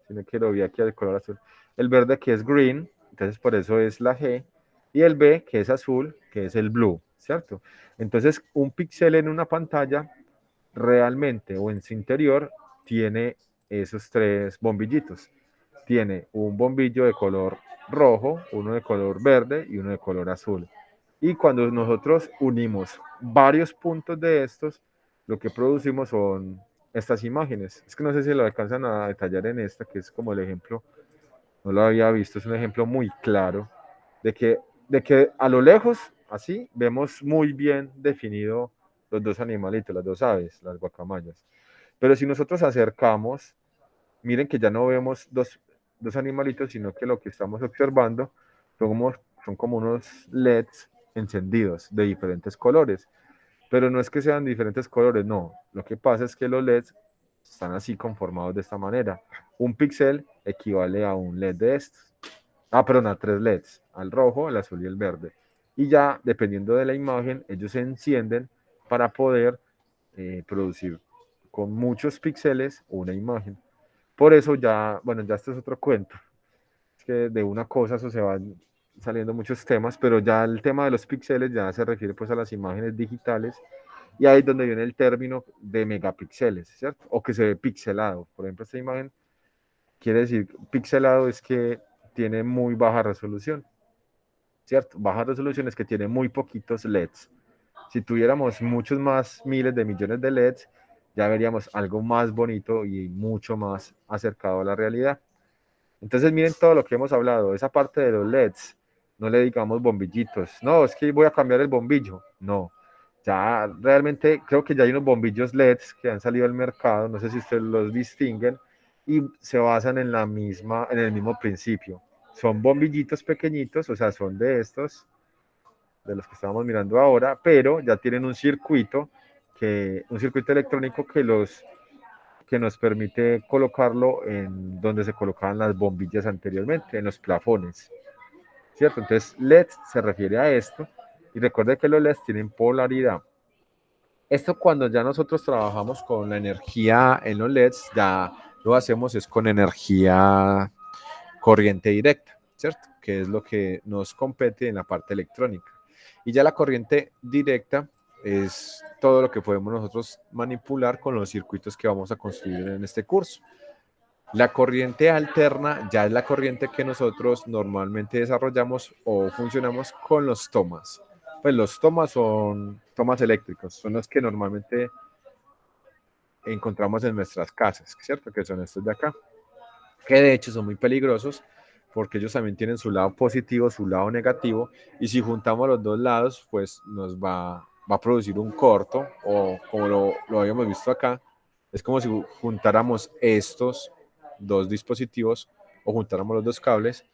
[SPEAKER 1] si no quiero ver aquí el color azul. El verde que es green, entonces por eso es la G. Y el B que es azul, que es el blue, ¿cierto? Entonces un píxel en una pantalla realmente o en su interior tiene esos 3 bombillitos. Tiene un bombillo de color rojo, uno de color verde y uno de color azul. Y cuando nosotros unimos varios puntos de estos, lo que producimos son estas imágenes. Es que no sé si lo alcanzan a detallar en esta, que es como el ejemplo, no lo había visto, es un ejemplo muy claro de que a lo lejos, así, vemos muy bien definido los 2 animalitos, las 2 aves, las guacamayas. Pero si nosotros acercamos, miren que ya no vemos dos animalitos, sino que lo que estamos observando son como unos LEDs encendidos de diferentes colores. Pero no es que sean diferentes colores, no. Lo que pasa es que los LEDs están así conformados de esta manera. Un píxel equivale a un LED de estos. Perdón, a 3 LEDs, al rojo, al azul y el verde. Y ya, dependiendo de la imagen, ellos se encienden para poder producir con muchos píxeles una imagen. Por eso ya, bueno, ya este es otro cuento. Es que de una cosa eso se van saliendo muchos temas, pero ya el tema de los píxeles ya se refiere pues a las imágenes digitales y ahí es donde viene el término de megapíxeles, ¿cierto? O que se ve pixelado. Por ejemplo, esta imagen quiere decir pixelado es que tiene muy baja resolución, ¿cierto? Baja resolución es que tiene muy poquitos LEDs. Si tuviéramos muchos más miles de millones de LEDs, ya veríamos algo más bonito y mucho más acercado a la realidad. Entonces miren todo lo que hemos hablado, esa parte de los LEDs, no le digamos bombillitos, no, es que voy a cambiar el bombillo, no, ya realmente creo que ya hay unos bombillos LEDs que han salido al mercado, no sé si ustedes los distinguen, y se basan en el mismo principio. Son bombillitos pequeñitos, o sea, son de estos, de los que estamos mirando ahora, pero ya tienen un circuito electrónico que nos permite colocarlo en donde se colocaban las bombillas anteriormente, en los plafones, ¿cierto? Entonces, LED se refiere a esto, y recuerde que los LEDs tienen polaridad. Esto cuando ya nosotros trabajamos con la energía en los LEDs, ya lo hacemos es con energía corriente directa, ¿cierto? Que es lo que nos compete en la parte electrónica. Y ya la corriente directa es todo lo que podemos nosotros manipular con los circuitos que vamos a construir en este curso. La corriente alterna ya es la corriente que nosotros normalmente desarrollamos o funcionamos con los tomas. Pues los tomas son tomas eléctricos, son los que normalmente encontramos en nuestras casas, ¿cierto? Que son estos de acá, que de hecho son muy peligrosos porque ellos también tienen su lado positivo, su lado negativo, y si juntamos los dos lados, pues va a producir un corto, o como lo habíamos visto acá, es como si juntáramos estos dos dispositivos o juntáramos los dos cables,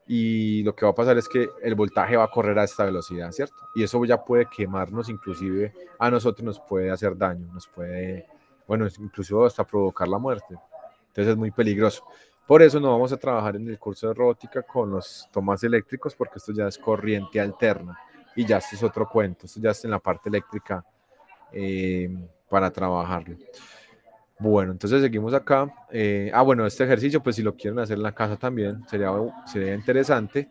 [SPEAKER 1] y lo que va a pasar es que el voltaje va a correr a esta velocidad, ¿cierto? Y eso ya puede quemarnos, inclusive a nosotros nos puede hacer daño, nos puede, bueno, incluso hasta provocar la muerte. Entonces es muy peligroso. Por eso no vamos a trabajar en el curso de robótica con los tomas eléctricos, porque esto ya es corriente alterna y ya esto es otro cuento, esto ya está en la parte eléctrica para trabajarlo. Bueno, entonces seguimos acá. Bueno, este ejercicio, pues si lo quieren hacer en la casa también, sería interesante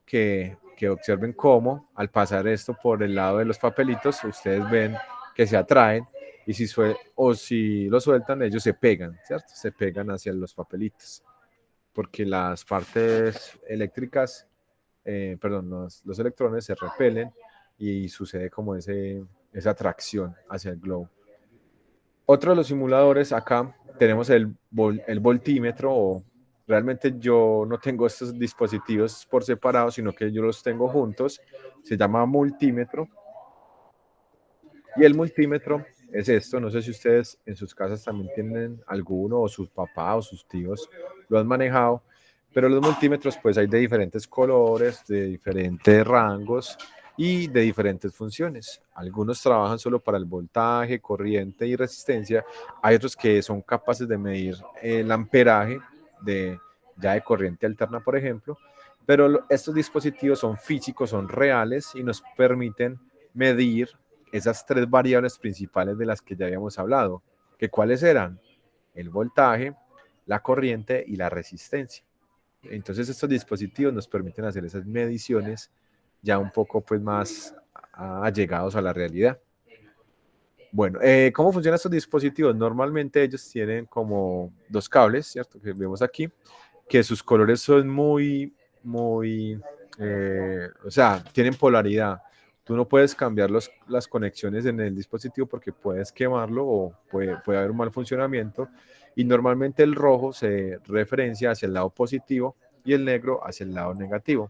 [SPEAKER 1] que observen cómo al pasar esto por el lado de los papelitos, ustedes ven que se atraen y si lo sueltan, ellos se pegan, ¿cierto? Se pegan hacia los papelitos, porque las partes eléctricas, perdón, los electrones se repelen y sucede como esa atracción hacia el globo. Otro de los simuladores, acá tenemos el voltímetro, o realmente yo no tengo estos dispositivos por separado, sino que yo los tengo juntos. Se llama multímetro. Y el multímetro es esto, no sé si ustedes en sus casas también tienen alguno, o sus papás o sus tíos lo han manejado, pero los multímetros pues hay de diferentes colores, de diferentes rangos y de diferentes funciones. Algunos trabajan solo para el voltaje, corriente y resistencia. Hay otros que son capaces de medir el amperaje ya de corriente alterna, por ejemplo. Pero estos dispositivos son físicos, son reales y nos permiten medir esas tres variables principales de las que ya habíamos hablado. ¿Que cuáles eran? El voltaje, la corriente y la resistencia. Entonces estos dispositivos nos permiten hacer esas mediciones ya un poco pues más allegados a la realidad. Bueno, ¿cómo funcionan estos dispositivos? Normalmente ellos tienen como dos cables, ¿cierto? Que vemos aquí, que sus colores son muy, o sea, tienen polaridad. Tú no puedes cambiar las conexiones en el dispositivo porque puedes quemarlo o puede haber un mal funcionamiento. Y normalmente el rojo se referencia hacia el lado positivo y el negro hacia el lado negativo.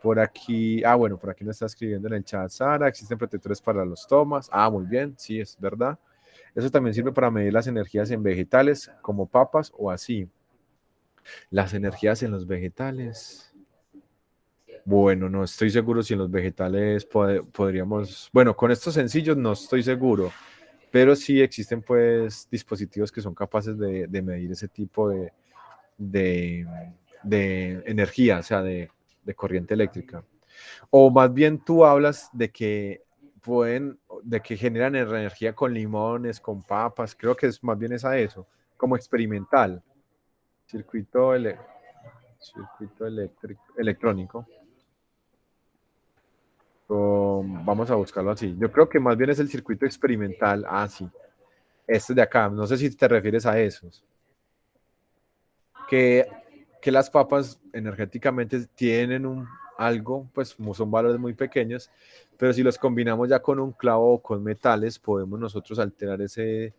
[SPEAKER 1] Por aquí, bueno, por aquí nos está escribiendo en el chat Sara, existen protectores para los tomas. Muy bien, sí, es verdad. Eso también sirve para medir las energías en vegetales, como papas o así. Las energías en los vegetales. Bueno, no estoy seguro si en los vegetales podríamos. Bueno, con estos sencillos no estoy seguro, pero sí existen pues dispositivos que son capaces de medir ese tipo de, de energía, o sea, de corriente eléctrica. O más bien tú hablas de que generan energía con limones, con papas, creo que es más bien es a eso, como experimental, circuito, circuito electrónico. Vamos a buscarlo así. Yo creo que más bien es el circuito experimental. Sí. Este de acá. No sé si te refieres a esos. Que, que las papas energéticamente tienen algo, pues son valores muy pequeños, pero si los combinamos ya con un clavo o con metales, podemos nosotros alterar ese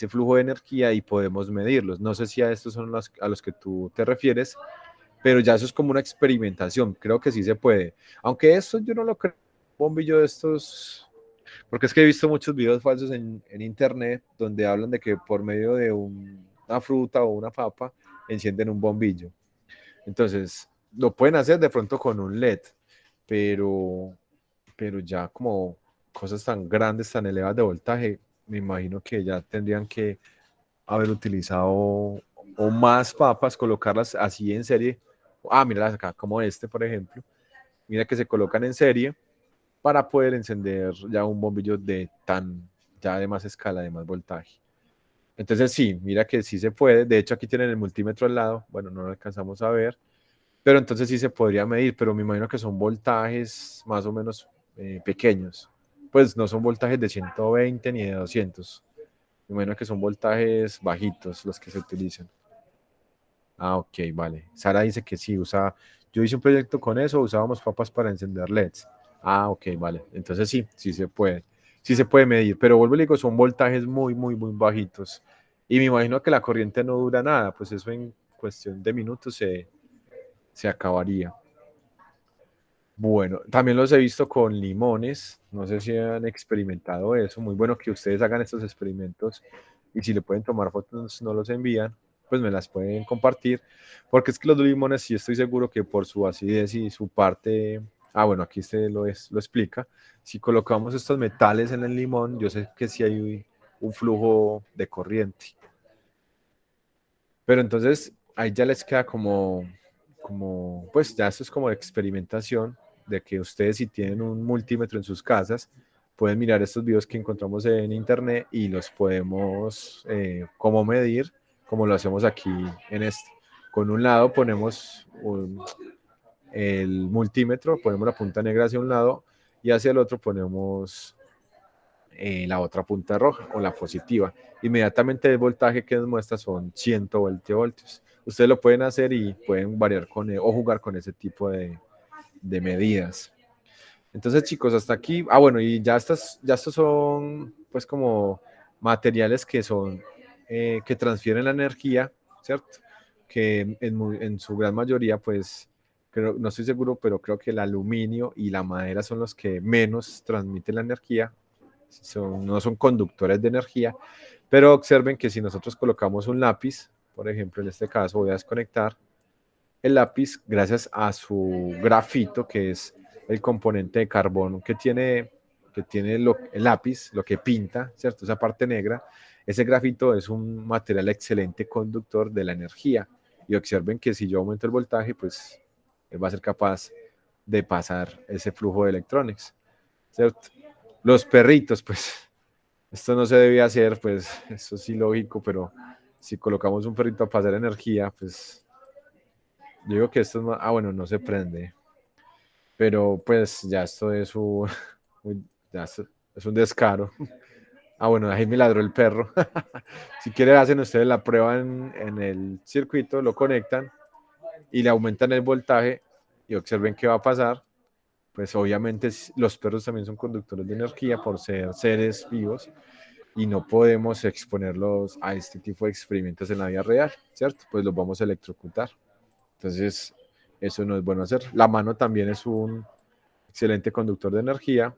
[SPEAKER 1] flujo de energía y podemos medirlos. No sé si a estos son a los que tú te refieres, pero ya eso es como una experimentación. Creo que sí se puede. Aunque esto yo no lo creo. Un bombillo de estos, porque es que he visto muchos videos falsos en internet donde hablan de que por medio de una fruta o una papa encienden un bombillo. Entonces, lo pueden hacer de pronto con un LED, pero, pero ya como cosas tan grandes, tan elevadas de voltaje, me imagino que ya tendrían que haber utilizado o más papas, colocarlas así en serie. Mira acá, como este, por ejemplo. Mira que se colocan en serie para poder encender ya un bombillo ya de más escala, de más voltaje. Entonces sí, mira que sí se puede. De hecho, aquí tienen el multímetro al lado. Bueno, no lo alcanzamos a ver, pero entonces sí se podría medir, pero me imagino que son voltajes más o menos pequeños. Pues no son voltajes de 120 ni de 200. Me imagino que son voltajes bajitos los que se utilizan. Ok, vale. Sara dice que sí, yo hice un proyecto con eso, usábamos papas para encender LEDs. Ok, vale. Entonces sí, sí se puede. Sí se puede medir, pero vuelvo y digo, son voltajes muy bajitos. Y me imagino que la corriente no dura nada, pues eso en cuestión de minutos se acabaría. Bueno, también los he visto con limones, no sé si han experimentado eso, muy bueno que ustedes hagan estos experimentos y si le pueden tomar fotos, no los envían, pues me las pueden compartir, porque es que los limones sí estoy seguro que por su acidez y su parte, bueno, aquí usted lo explica, si colocamos estos metales en el limón, yo sé que sí hay un flujo de corriente, pero entonces ahí ya les queda pues ya esto es como experimentación de que ustedes si tienen un multímetro en sus casas, pueden mirar estos videos que encontramos en internet y los podemos como medir, como lo hacemos aquí en este. Con un lado ponemos el multímetro, ponemos la punta negra hacia un lado y hacia el otro ponemos la otra punta roja o la positiva. Inmediatamente el voltaje que nos muestra son 120 voltios. Ustedes lo pueden hacer y pueden variar o jugar con ese tipo de medidas. Entonces, chicos, hasta aquí. Bueno, y ya estos son, pues, como materiales que son, que transfieren la energía, ¿cierto? Que en su gran mayoría, pues, no estoy seguro, pero creo que el aluminio y la madera son los que menos transmiten la energía, no son conductores de energía, pero observen que si nosotros colocamos un lápiz, por ejemplo, en este caso voy a desconectar el lápiz gracias a su grafito, que es el componente de carbono que tiene el lápiz, lo que pinta, ¿cierto? Esa parte negra. Ese grafito es un material excelente conductor de la energía. Y observen que si yo aumento el voltaje, pues él va a ser capaz de pasar ese flujo de electrones, ¿cierto? Los perritos, pues esto no se debía hacer, pues eso es ilógico, pero si colocamos un perrito a pasar energía, pues yo digo que esto es más, bueno, no se prende, pero pues ya esto es ya es un descaro. Bueno, ahí me ladró el perro. Si quieren hacen ustedes la prueba en el circuito, lo conectan y le aumentan el voltaje y observen qué va a pasar. Pues obviamente los perros también son conductores de energía por ser seres vivos y no podemos exponerlos a este tipo de experimentos en la vida real, ¿cierto? Pues los vamos a electrocutar. Entonces, eso no es bueno hacer. La mano también es un excelente conductor de energía.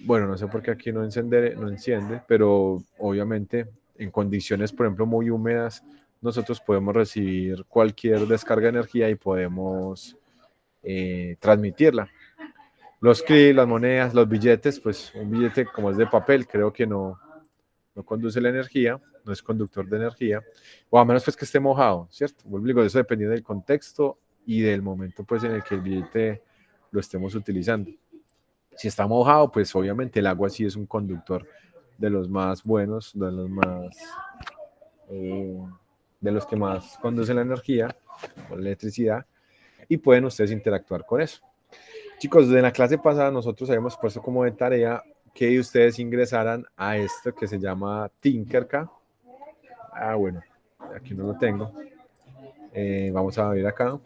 [SPEAKER 1] Bueno, no sé por qué aquí no enciende, pero obviamente en condiciones, por ejemplo, muy húmedas, nosotros podemos recibir cualquier descarga de energía y podemos transmitirla. Los CRI, las monedas, los billetes, pues un billete como es de papel, creo que no conduce la energía, no es conductor de energía, o a menos pues que esté mojado, ¿cierto? Vuelvo y digo, eso depende del contexto y del momento pues en el que el billete lo estemos utilizando. Si está mojado, pues obviamente el agua sí es un conductor de los más buenos, eh, de los que más conducen la energía o la electricidad, y pueden ustedes interactuar con eso. Chicos, de la clase pasada nosotros habíamos puesto como de tarea que ustedes ingresaran a esto que se llama Tinkercad. Bueno, aquí no lo tengo. Vamos a ver acá,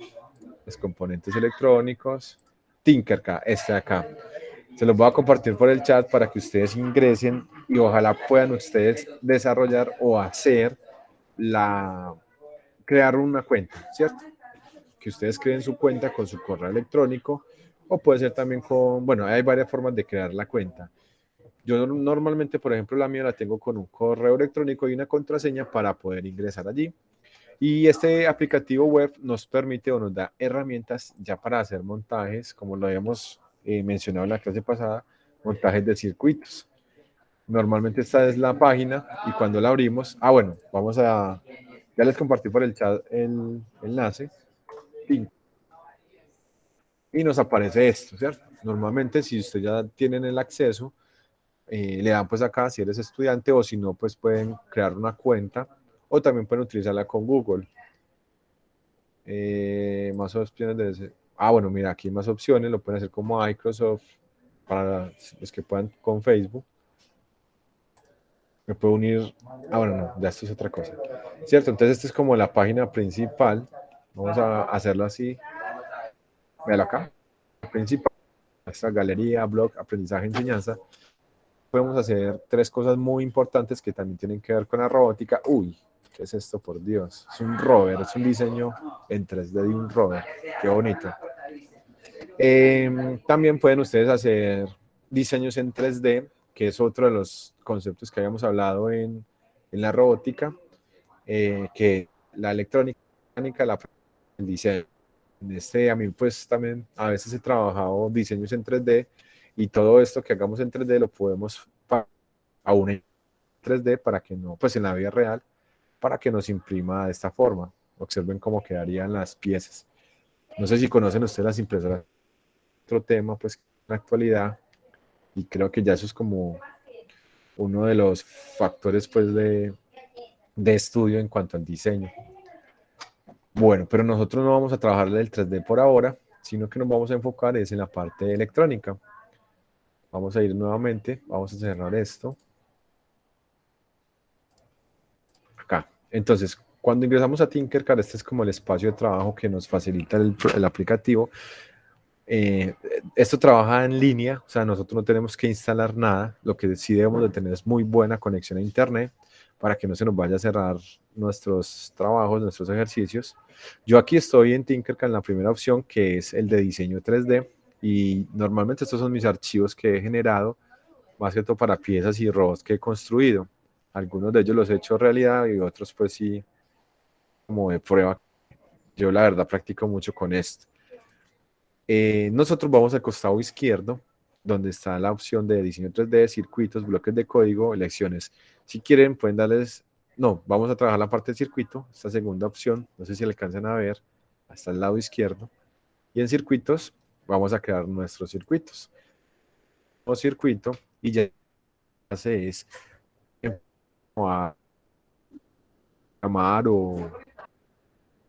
[SPEAKER 1] los componentes electrónicos. Tinkercad, este de acá. Se los voy a compartir por el chat para que ustedes ingresen y ojalá puedan ustedes desarrollar o hacer crear una cuenta, ¿cierto? Que ustedes creen su cuenta con su correo electrónico o puede ser también bueno, hay varias formas de crear la cuenta. Yo normalmente, por ejemplo, la mía la tengo con un correo electrónico y una contraseña para poder ingresar allí. Y este aplicativo web nos permite o nos da herramientas ya para hacer montajes, como lo habíamos mencionado en la clase pasada, montajes de circuitos. Normalmente esta es la página y cuando la abrimos, bueno, ya les compartí por el chat el enlace y nos aparece esto, ¿cierto? Normalmente si ustedes ya tienen el acceso, le dan pues acá si eres estudiante o si no, pues pueden crear una cuenta o también pueden utilizarla con Google. Más opciones de ese. Bueno, mira, aquí hay más opciones, lo pueden hacer como Microsoft para los que puedan con Facebook. Me puedo unir. Bueno, no, ya esto es otra cosa. ¿Cierto? Entonces, esta es como la página principal. Vamos a hacerlo así. Véalo acá. Principal. Esta galería, blog, aprendizaje, enseñanza. Podemos hacer tres cosas muy importantes que también tienen que ver con la robótica. ¿Qué es esto, por Dios? Es un rover, es un diseño en 3D de un rover. Qué bonito. También pueden ustedes hacer diseños en 3D, que es otro de los conceptos que habíamos hablado en la robótica, que la electrónica, el diseño. A mí pues también a veces he trabajado diseños en 3D y todo esto que hagamos en 3D lo podemos aún en 3D para que no, pues en la vida real, para que nos imprima de esta forma. Observen cómo quedarían las piezas. No sé si conocen ustedes las impresoras, otro tema pues en la actualidad, y creo que ya eso es como uno de los factores pues de estudio en cuanto al diseño. Bueno, pero nosotros no vamos a trabajar el 3D por ahora, sino que nos vamos a enfocar es en la parte electrónica. Vamos a ir nuevamente, vamos a cerrar esto. Acá. Entonces, cuando ingresamos a Tinkercad, este es como el espacio de trabajo que nos facilita el aplicativo. Esto trabaja en línea, o sea, nosotros no tenemos que instalar nada. Lo que sí debemos de tener es muy buena conexión a internet para que no se nos vaya a cerrar nuestros trabajos, nuestros ejercicios. Yo aquí estoy en Tinkercad en la primera opción, que es el de diseño 3D, y normalmente estos son mis archivos que he generado, más que todo para piezas y robots que he construido. Algunos de ellos los he hecho realidad y otros pues sí, como de prueba. Yo la verdad practico mucho con esto. Nosotros vamos al costado izquierdo, donde está la opción de diseño 3D, circuitos, bloques de código, elecciones. Si quieren, pueden darles, no, vamos a trabajar la parte de circuito, esta segunda opción, no sé si alcanzan a ver, hasta el lado izquierdo. Y en circuitos, vamos a crear nuestros circuitos. O circuito, y ya se es a llamar o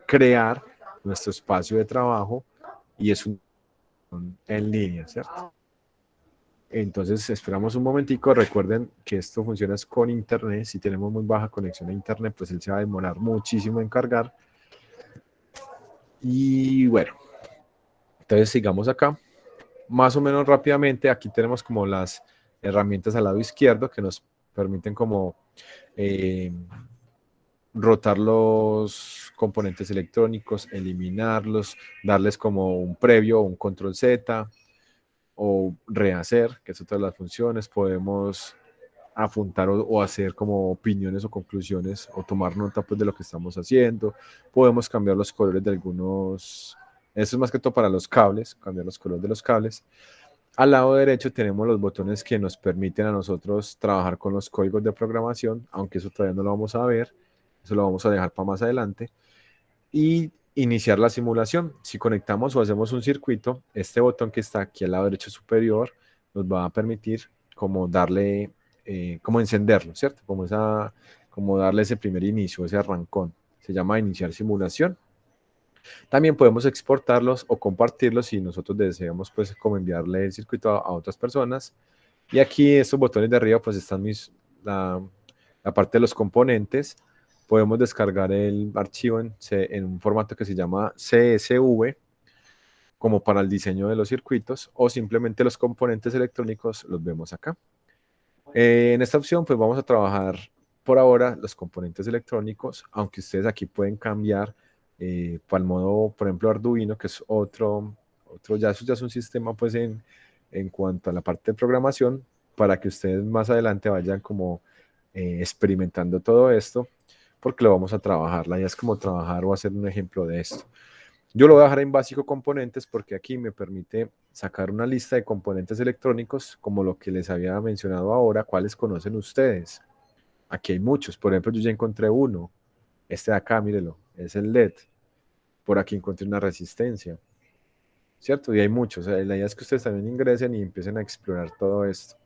[SPEAKER 1] crear nuestro espacio de trabajo, y es en línea, ¿cierto? Entonces esperamos un momentico, recuerden que esto funciona con internet, si tenemos muy baja conexión a internet, pues él se va a demorar muchísimo en cargar. Y bueno, entonces sigamos acá, más o menos rápidamente. Aquí tenemos como las herramientas al lado izquierdo que nos permiten como rotar los componentes electrónicos, eliminarlos, darles como un previo o un control Z, o rehacer, que es otra de las funciones. Podemos apuntar o hacer como opiniones o conclusiones o tomar nota pues, de lo que estamos haciendo. Podemos cambiar los colores de algunos, eso es más que todo para los cables, cambiar los colores de los cables. Al lado derecho tenemos los botones que nos permiten a nosotros trabajar con los códigos de programación, aunque eso todavía no lo vamos a ver, eso lo vamos a dejar para más adelante. Y iniciar la simulación. Si conectamos o hacemos un circuito, este botón que está aquí al lado derecho superior nos va a permitir como darle, como encenderlo, ¿cierto? Como darle ese primer inicio, ese arrancón. Se llama iniciar simulación. También podemos exportarlos o compartirlos si nosotros deseamos, pues, como enviarle el circuito a otras personas. Y aquí estos botones de arriba, pues, están la parte de los componentes. Podemos descargar el archivo en un formato que se llama CSV, como para el diseño de los circuitos, o simplemente los componentes electrónicos los vemos acá. En esta opción, pues vamos a trabajar por ahora los componentes electrónicos, aunque ustedes aquí pueden cambiar para el modo, por ejemplo, Arduino, que es otro ya, eso ya es un sistema pues en cuanto a la parte de programación, para que ustedes más adelante vayan como experimentando todo esto, porque lo vamos a trabajar. La idea es como trabajar o hacer un ejemplo de esto. Yo lo voy a dejar en básico componentes porque aquí me permite sacar una lista de componentes electrónicos como lo que les había mencionado ahora, cuáles conocen ustedes. Aquí hay muchos, por ejemplo, yo ya encontré uno, este de acá, mírelo, es el LED. Por aquí encontré una resistencia, ¿cierto? Y hay muchos, la idea es que ustedes también ingresen y empiecen a explorar todo esto.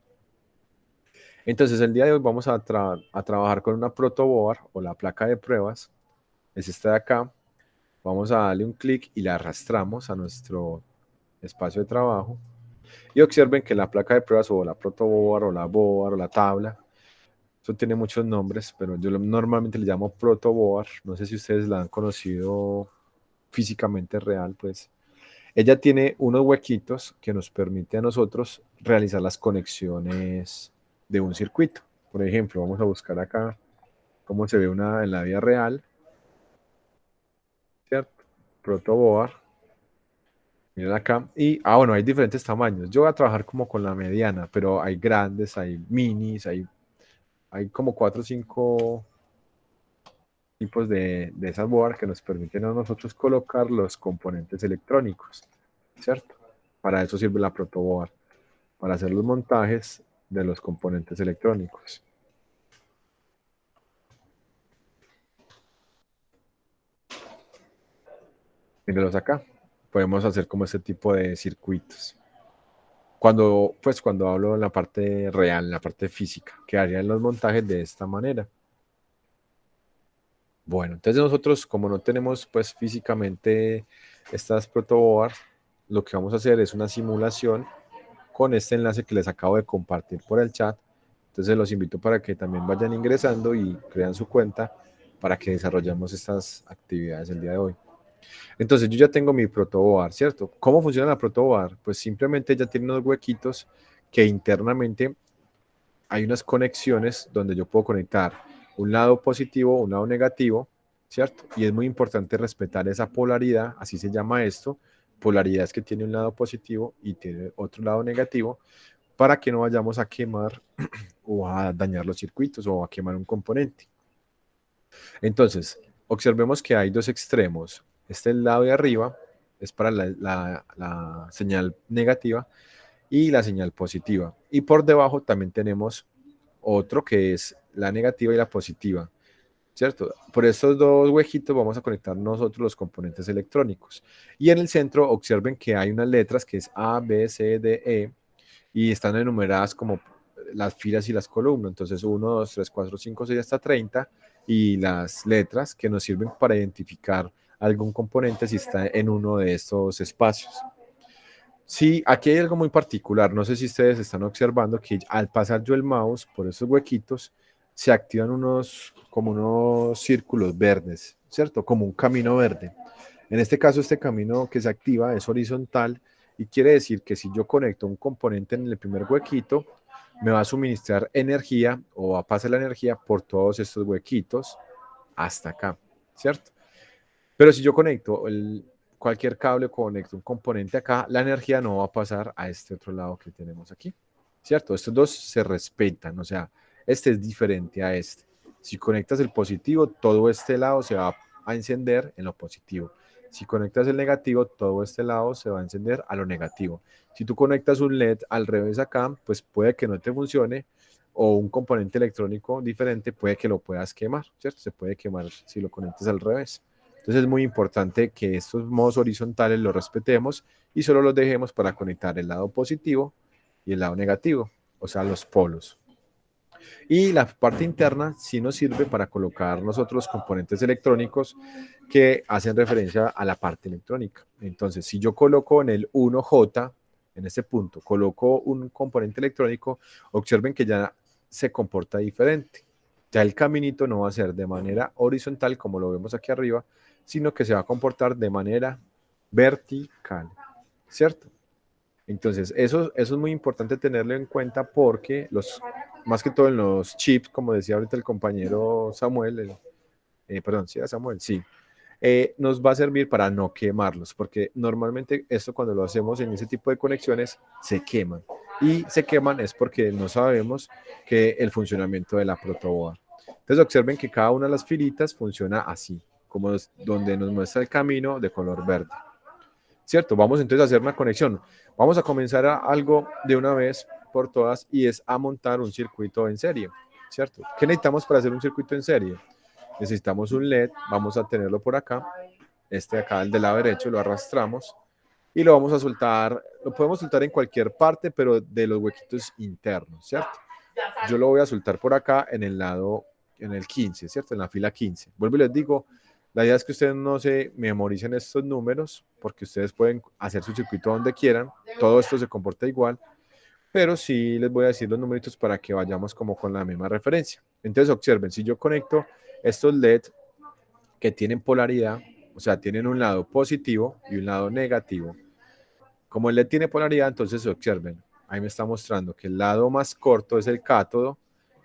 [SPEAKER 1] Entonces, el día de hoy vamos a trabajar con una protoboard o la placa de pruebas, es esta de acá. Vamos a darle un clic y la arrastramos a nuestro espacio de trabajo. Y observen que la placa de pruebas o la protoboard o la board o la tabla, eso tiene muchos nombres, pero yo normalmente le llamo protoboard. No sé si ustedes la han conocido físicamente real, pues. Ella tiene unos huequitos que nos permite a nosotros realizar las conexiones de un circuito. Por ejemplo, vamos a buscar acá. cómo se ve una en la vida real, ¿cierto? Protoboard, miren acá. Y, bueno, hay diferentes tamaños. Yo voy a trabajar como con la mediana, pero hay grandes, hay minis, hay como 4 o 5 tipos de esas board que nos permiten a nosotros colocar los componentes electrónicos, ¿cierto? Para eso sirve la protoboard, para hacer los montajes de los componentes electrónicos. Mírenlos acá. Podemos hacer como este tipo de circuitos. Cuando hablo en la parte real, en la parte física, que harían los montajes de esta manera. Bueno, entonces nosotros, como no tenemos pues físicamente estas protoboards, lo que vamos a hacer es una simulación con este enlace que les acabo de compartir por el chat. Entonces los invito para que también vayan ingresando y crean su cuenta para que desarrollemos estas actividades el día de hoy. Entonces yo ya tengo mi protoboard, ¿cierto? ¿Cómo funciona la protoboard? Pues simplemente ya tiene unos huequitos que internamente hay unas conexiones donde yo puedo conectar un lado positivo, un lado negativo, ¿cierto? Y es muy importante respetar esa polaridad, así se llama esto. Polaridad es que tiene un lado positivo y tiene otro lado negativo, para que no vayamos a quemar o a dañar los circuitos o a quemar un componente. Entonces, observemos que hay dos extremos. Este lado de arriba es para la señal negativa y la señal positiva. Y por debajo también tenemos otro que es la negativa y la positiva, ¿cierto? Por estos dos huequitos vamos a conectar nosotros los componentes electrónicos. Y en el centro observen que hay unas letras que es A, B, C, D, E, y están enumeradas como las filas y las columnas. Entonces 1, 2, 3, 4, 5, 6 hasta 30, y las letras que nos sirven para identificar algún componente si está en uno de estos espacios. Sí, aquí hay algo muy particular. No sé si ustedes están observando que al pasar yo el mouse por esos huequitos, se activan como unos círculos verdes, ¿cierto? Como un camino verde. En este caso, este camino que se activa es horizontal y quiere decir que si yo conecto un componente en el primer huequito, me va a suministrar energía o va a pasar la energía por todos estos huequitos hasta acá, ¿cierto? Pero si yo conecto cualquier cable, conecto un componente acá, la energía no va a pasar a este otro lado que tenemos aquí, ¿cierto? Estos dos se respetan, o sea, este es diferente a este. Si conectas el positivo, todo este lado se va a encender en lo positivo. Si conectas el negativo, todo este lado se va a encender a lo negativo. Si tú conectas un LED al revés acá, pues puede que no te funcione, o un componente electrónico diferente puede que lo puedas quemar, ¿cierto? Se puede quemar si lo conectas al revés. Entonces es muy importante que estos modos horizontales los respetemos y solo los dejemos para conectar el lado positivo y el lado negativo, o sea, los polos. Y la parte interna sí nos sirve para colocar nosotros componentes electrónicos que hacen referencia a la parte electrónica. Entonces, si yo coloco en el 1J, en este punto, coloco un componente electrónico, observen que ya se comporta diferente. Ya el caminito no va a ser de manera horizontal, como lo vemos aquí arriba, sino que se va a comportar de manera vertical, ¿cierto? Entonces, eso es muy importante tenerlo en cuenta porque más que todo en los chips, como decía ahorita el compañero Samuel, perdón, sí, Samuel, sí, nos va a servir para no quemarlos, porque normalmente esto cuando lo hacemos en ese tipo de conexiones se queman. Y se queman es porque no sabemos que el funcionamiento de la protoboard. Entonces observen que cada una de las filitas funciona así, como donde nos muestra el camino de color verde. ¿Cierto? Vamos entonces a hacer una conexión. Vamos a comenzar algo de una vez por todas y es a montar un circuito en serie, ¿cierto? ¿Qué necesitamos para hacer un circuito en serie? Necesitamos un LED, vamos a tenerlo por acá, este de acá, el del lado derecho, lo arrastramos y lo vamos a soltar, lo podemos soltar en cualquier parte, pero de los huequitos internos, ¿cierto? Yo lo voy a soltar por acá en el lado, en el 15, ¿cierto? En la fila 15. Vuelvo y les digo, la idea es que ustedes no se memoricen estos números, porque ustedes pueden hacer su circuito donde quieran, todo esto se comporta igual, pero sí les voy a decir los numeritos para que vayamos como con la misma referencia. Entonces observen, si yo conecto estos LED que tienen polaridad, o sea, tienen un lado positivo y un lado negativo. Como el LED tiene polaridad, entonces observen, ahí me está mostrando que el lado más corto es el cátodo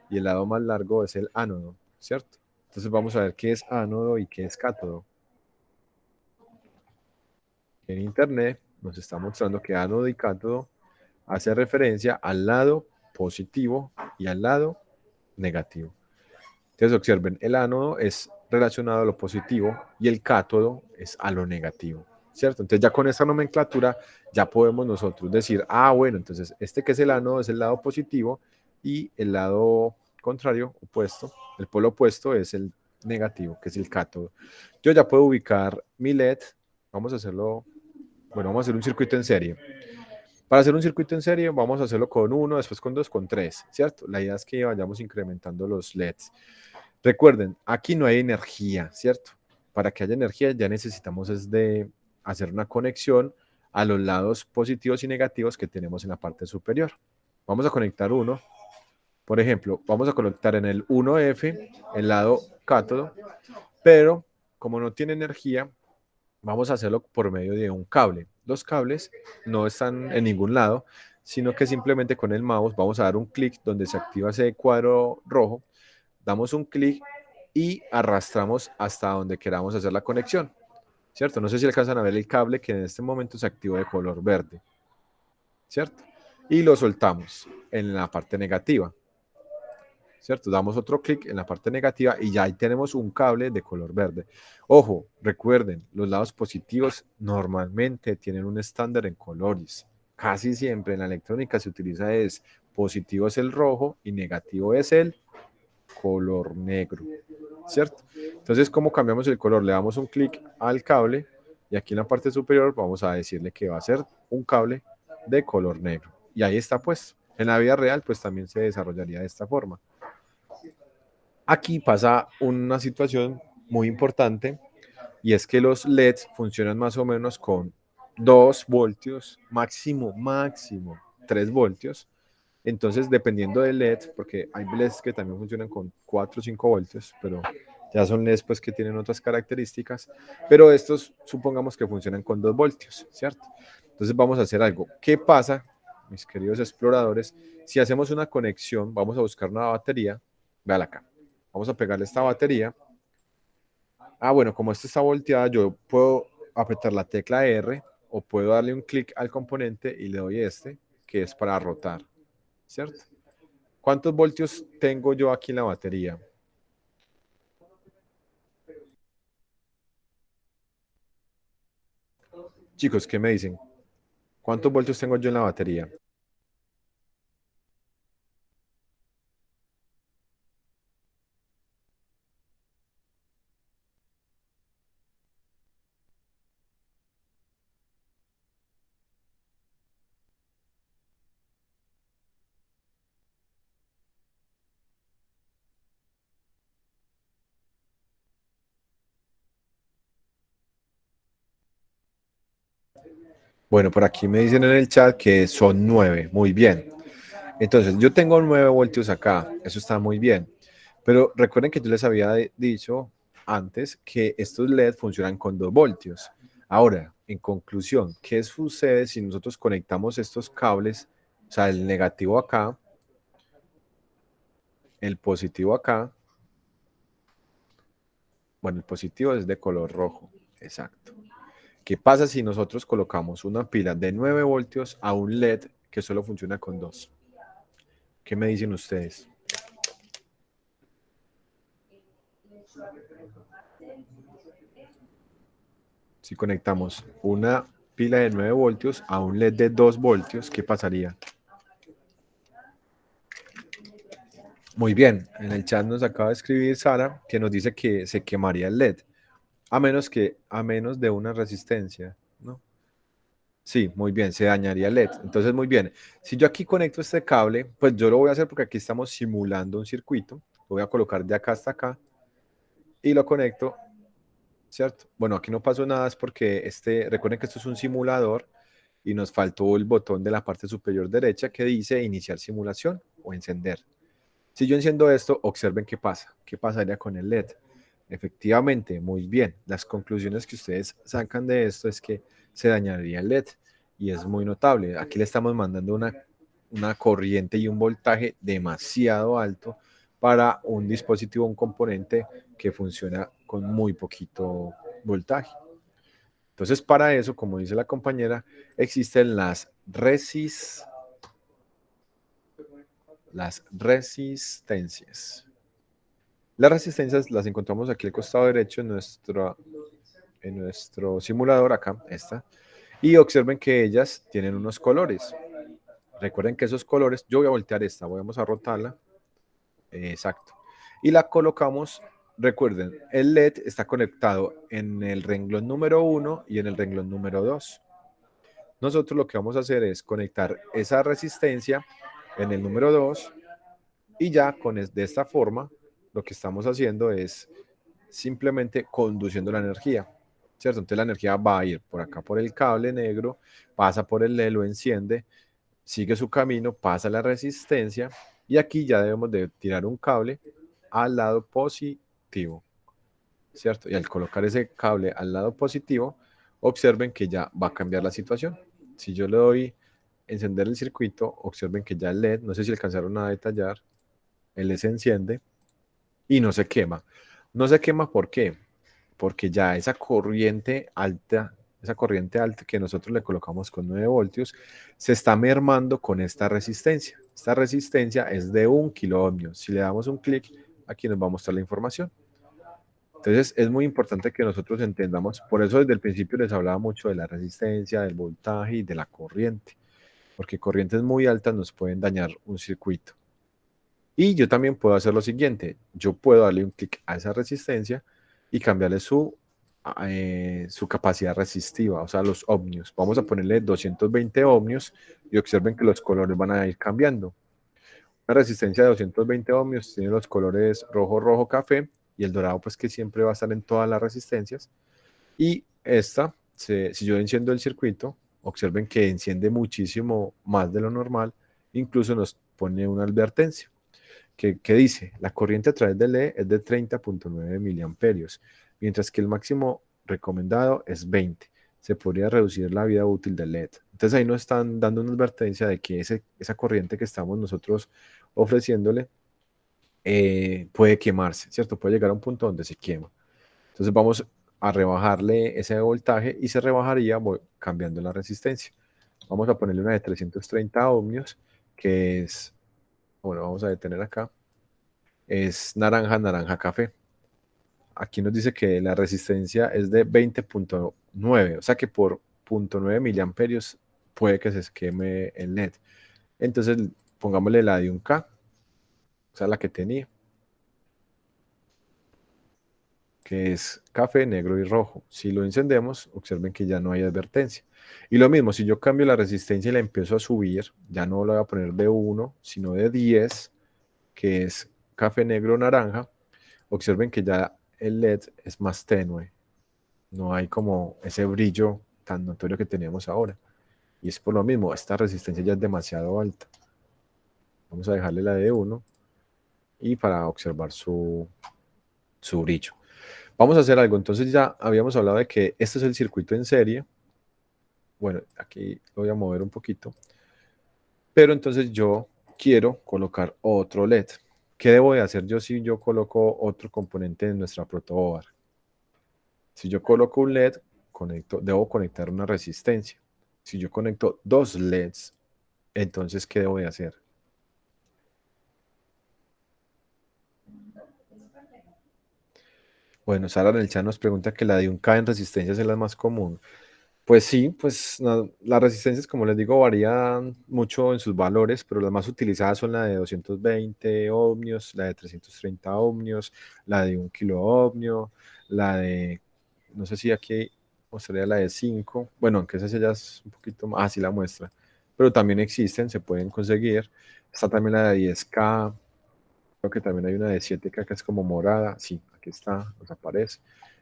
[SPEAKER 1] y el lado más largo es el ánodo, ¿cierto? Entonces vamos a ver qué es ánodo y qué es cátodo. En internet nos está mostrando que ánodo y cátodo hace referencia al lado positivo y al lado negativo. Entonces observen, el ánodo es relacionado a lo positivo y el cátodo es a lo negativo, ¿cierto? Entonces ya con esta nomenclatura ya podemos nosotros decir, ah, bueno, entonces este que es el ánodo es el lado positivo y el lado contrario, opuesto, el polo opuesto es el negativo, que es el cátodo. Yo ya puedo ubicar mi LED, vamos a hacerlo, bueno, vamos a hacer un circuito en serie. Para hacer un circuito en serie vamos a hacerlo con 1, después con 2, con 3, ¿cierto? La idea es que vayamos incrementando los LEDs. Recuerden, aquí no hay energía, ¿cierto? Para que haya energía ya necesitamos es de hacer una conexión a los lados positivos y negativos que tenemos en la parte superior. Vamos a conectar uno. Por ejemplo, vamos a conectar en el 1F el lado cátodo, pero como no tiene energía, vamos a hacerlo por medio de un cable. Los cables no están en ningún lado, sino que simplemente con el mouse vamos a dar un clic donde se activa ese cuadro rojo, damos un clic y arrastramos hasta donde queramos hacer la conexión, ¿cierto? No sé si alcanzan a ver el cable que en este momento se activó de color verde, ¿cierto? Y lo soltamos en la parte negativa, ¿cierto? Damos otro clic en la parte negativa y ya ahí tenemos un cable de color verde. Ojo, recuerden, los lados positivos normalmente tienen un estándar en colores. Casi siempre en la electrónica se utiliza es positivo es el rojo y negativo es el color negro, ¿cierto? Entonces, ¿cómo cambiamos el color? Le damos un clic al cable y aquí en la parte superior vamos a decirle que va a ser un cable de color negro. Y ahí está puesto. En la vida real, pues también se desarrollaría de esta forma. Aquí pasa una situación muy importante y es que los LEDs funcionan más o menos con 2 voltios, máximo 3 voltios. Entonces, dependiendo del LED, porque hay LEDs que también funcionan con 4 o 5 voltios, pero ya son LEDs pues, que tienen otras características, pero estos supongamos que funcionan con 2 voltios, ¿cierto? Entonces vamos a hacer algo. ¿Qué pasa, mis queridos exploradores, si hacemos una conexión, vamos a buscar una batería, véala acá, vamos a pegarle esta batería. Ah, bueno, como esta está volteada, yo puedo apretar la tecla R o puedo darle un clic al componente y le doy este, que es para rotar, ¿cierto? ¿Cuántos voltios tengo yo aquí en la batería? Chicos, ¿qué me dicen? ¿Cuántos voltios tengo yo en la batería? Bueno, por aquí me dicen en el chat que son 9. Muy bien. Entonces, yo tengo 9 voltios acá. Eso está muy bien. Pero recuerden que yo les había dicho antes que estos LED funcionan con 2 voltios. Ahora, en conclusión, ¿qué sucede si nosotros conectamos estos cables? O sea, el negativo acá, el positivo acá. Bueno, el positivo es de color rojo. Exacto. ¿Qué pasa si nosotros colocamos una pila de 9 voltios a un LED que solo funciona con 2? ¿Qué me dicen ustedes? Si conectamos una pila de 9 voltios a un LED de 2 voltios, ¿qué pasaría? Muy bien, en el chat nos acaba de escribir Sara que nos dice que se quemaría el LED, a menos de una resistencia, ¿no? Sí, muy bien, se dañaría el LED. Entonces, muy bien. Si yo aquí conecto este cable, pues yo lo voy a hacer porque aquí estamos simulando un circuito. Lo voy a colocar de acá hasta acá y lo conecto, ¿cierto? Bueno, aquí no pasó nada, es porque recuerden que esto es un simulador y nos faltó el botón de la parte superior derecha que dice iniciar simulación o encender. Si yo enciendo esto, observen qué pasa. ¿Qué pasaría con el LED? Efectivamente, muy bien. Las conclusiones que ustedes sacan de esto es que se dañaría el LED y es muy notable. Aquí le estamos mandando una corriente y un voltaje demasiado alto para un dispositivo, un componente que funciona con muy poquito voltaje. Entonces, para eso, como dice la compañera, existen las resistencias. Las resistencias las encontramos aquí al costado derecho en nuestro simulador, acá, esta. Y observen que ellas tienen unos colores. Recuerden que esos colores, yo voy a voltear esta, vamos a rotarla. Exacto. Y la colocamos, recuerden, el LED está conectado en el renglón número 1 y en el renglón número 2. Nosotros lo que vamos a hacer es conectar esa resistencia en el número 2 y ya de esta forma lo que estamos haciendo es simplemente conduciendo la energía, ¿cierto? Entonces la energía va a ir por acá por el cable negro, pasa por el LED, lo enciende, sigue su camino, pasa la resistencia y aquí ya debemos de tirar un cable al lado positivo, ¿cierto? Y al colocar ese cable al lado positivo, observen que ya va a cambiar la situación. Si yo le doy encender el circuito, observen que ya el LED, no sé si alcanzaron a detallar, el LED se enciende y no se quema. No se quema, ¿por qué? Porque ya esa corriente alta que nosotros le colocamos con 9 voltios, se está mermando con esta resistencia. Esta resistencia es de 1 kiloohmio. Si le damos un clic, aquí nos va a mostrar la información. Entonces es muy importante que nosotros entendamos, por eso desde el principio les hablaba mucho de la resistencia, del voltaje y de la corriente, porque corrientes muy altas nos pueden dañar un circuito. Y yo también puedo hacer lo siguiente, yo puedo darle un clic a esa resistencia y cambiarle su capacidad resistiva, o sea, los ohmios. Vamos a ponerle 220 ohmios y observen que los colores van a ir cambiando. Una resistencia de 220 ohmios tiene los colores rojo, rojo, café y el dorado pues que siempre va a estar en todas las resistencias. Y esta, si yo enciendo el circuito, observen que enciende muchísimo más de lo normal, incluso nos pone una advertencia que dice, la corriente a través del LED es de 30.9 miliamperios, mientras que el máximo recomendado es 20. Se podría reducir la vida útil del LED. Entonces ahí nos están dando una advertencia de que esa corriente que estamos nosotros ofreciéndole puede quemarse, ¿cierto? Puede llegar a un punto donde se quema. Entonces vamos a rebajarle ese voltaje y se rebajaría cambiando la resistencia. Vamos a ponerle una de 330 ohmios, que es, bueno, vamos a detener acá, es naranja, naranja, café. Aquí nos dice que la resistencia es de 20.9, o sea que por 0.9 miliamperios puede que se queme el LED. Entonces pongámosle la de 1K, o sea la que tenía, que es café, negro y rojo. Si lo encendemos, observen que ya no hay advertencia. Y lo mismo, si yo cambio la resistencia y la empiezo a subir, ya no lo voy a poner de 1, sino de 10, que es café, negro, naranja, observen que ya el LED es más tenue. No hay como ese brillo tan notorio que teníamos ahora. Y es por lo mismo, esta resistencia ya es demasiado alta. Vamos a dejarle la de 1 y para observar su brillo. Vamos a hacer algo. Entonces ya habíamos hablado de que este es el circuito en serie. Bueno, aquí lo voy a mover un poquito. Pero entonces yo quiero colocar otro LED. ¿Qué debo de hacer yo si yo coloco otro componente en nuestra protoboard? Si yo coloco un LED, debo conectar una resistencia. Si yo conecto dos LEDs, entonces, ¿qué debo de hacer? Bueno, Sara en el chat nos pregunta que la de 1K en resistencias es la más común. Pues sí, pues las resistencias, como les digo, varían mucho en sus valores, pero las más utilizadas son la de 220 ohmios, la de 330 ohmios, la de 1 kilo ohmio, la de, no sé si aquí mostraría la de 5, bueno, aunque esa ya es un poquito más, sí la muestra, pero también existen, se pueden conseguir. Está también la de 10K, creo que también hay una de 7K que es como morada, sí, aquí está, nos aparece.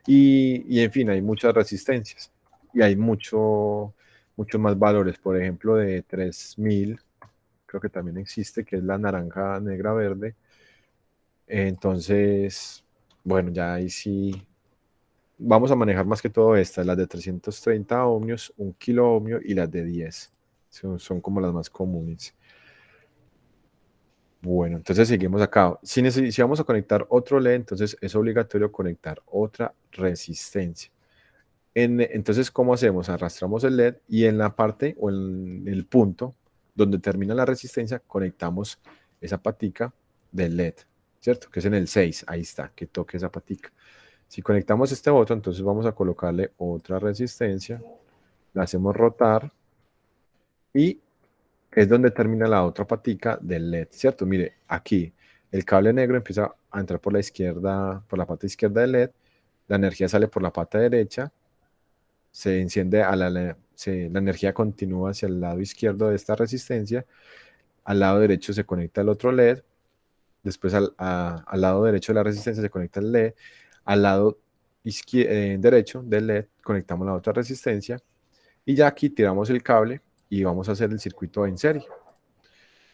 [SPEAKER 1] Y en fin, hay muchas resistencias y hay muchos más valores, por ejemplo, de 3000, creo que también existe, que es la naranja, negra, verde. Entonces, bueno, ya ahí sí vamos a manejar más que todo estas, las de 330 ohmios, 1 kilo ohmio y las de 10. Son como las más comunes. Bueno, entonces seguimos acá. Si vamos a conectar otro LED, entonces es obligatorio conectar otra resistencia. Entonces, ¿cómo hacemos? Arrastramos el LED y en la parte o en el punto donde termina la resistencia, conectamos esa patica del LED, ¿cierto? Que es en el 6, ahí está, que toque esa patica. Si conectamos este botón, entonces vamos a colocarle otra resistencia, la hacemos rotar y es donde termina la otra patica del LED, ¿cierto? Mire, aquí el cable negro empieza a entrar por la izquierda, por la pata izquierda del LED, la energía sale por la pata derecha, se enciende, la energía continúa hacia el lado izquierdo de esta resistencia, al lado derecho se conecta el otro LED, después al lado derecho de la resistencia se conecta el LED, al lado derecho del LED conectamos la otra resistencia, y ya aquí tiramos el cable y vamos a hacer el circuito en serie.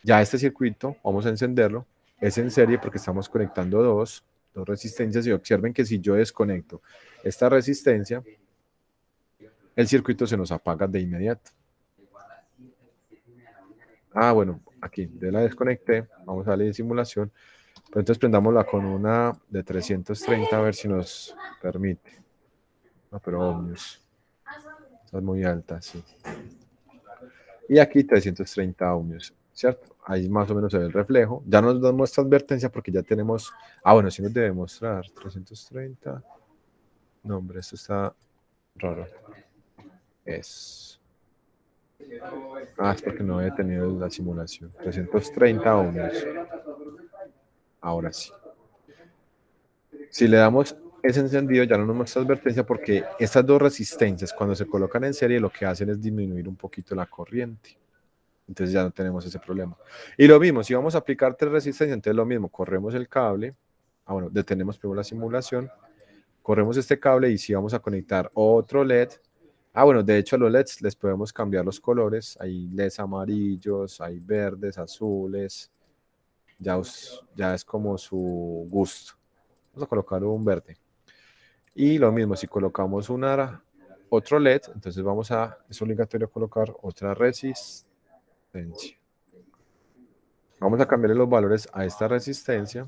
[SPEAKER 1] Ya este circuito, vamos a encenderlo, es en serie porque estamos conectando dos resistencias y observen que si yo desconecto esta resistencia, el circuito se nos apaga de inmediato. Ah, bueno, aquí ya la desconecté, vamos a darle simulación, pero entonces prendámosla con una de 330 a ver si nos permite. No, pero ohmios, esa es muy alta, sí. Y aquí 330 ohmios, ¿cierto? Ahí más o menos se ve el reflejo. Ya nos da nuestra advertencia porque ya tenemos... Ah, bueno, sí nos debe mostrar 330. No, hombre, esto está raro. Es... Ah, es porque no he tenido la simulación. 330 ohmios. Ahora sí. Si le damos ese encendido, ya no nos muestra advertencia porque estas dos resistencias, cuando se colocan en serie, lo que hacen es disminuir un poquito la corriente. Entonces ya no tenemos ese problema. Y lo mismo, si vamos a aplicar tres resistencias, entonces lo mismo, corremos el cable. Ah, bueno, detenemos primero la simulación. Corremos este cable y si vamos a conectar otro LED. Ah, bueno, de hecho a los LEDs les podemos cambiar los colores. Hay LEDs amarillos, hay verdes, azules. Ya es como su gusto. Vamos a colocar un verde. Y lo mismo, si colocamos otro LED, entonces es obligatorio colocar otra resistencia. Vamos a cambiarle los valores a esta resistencia.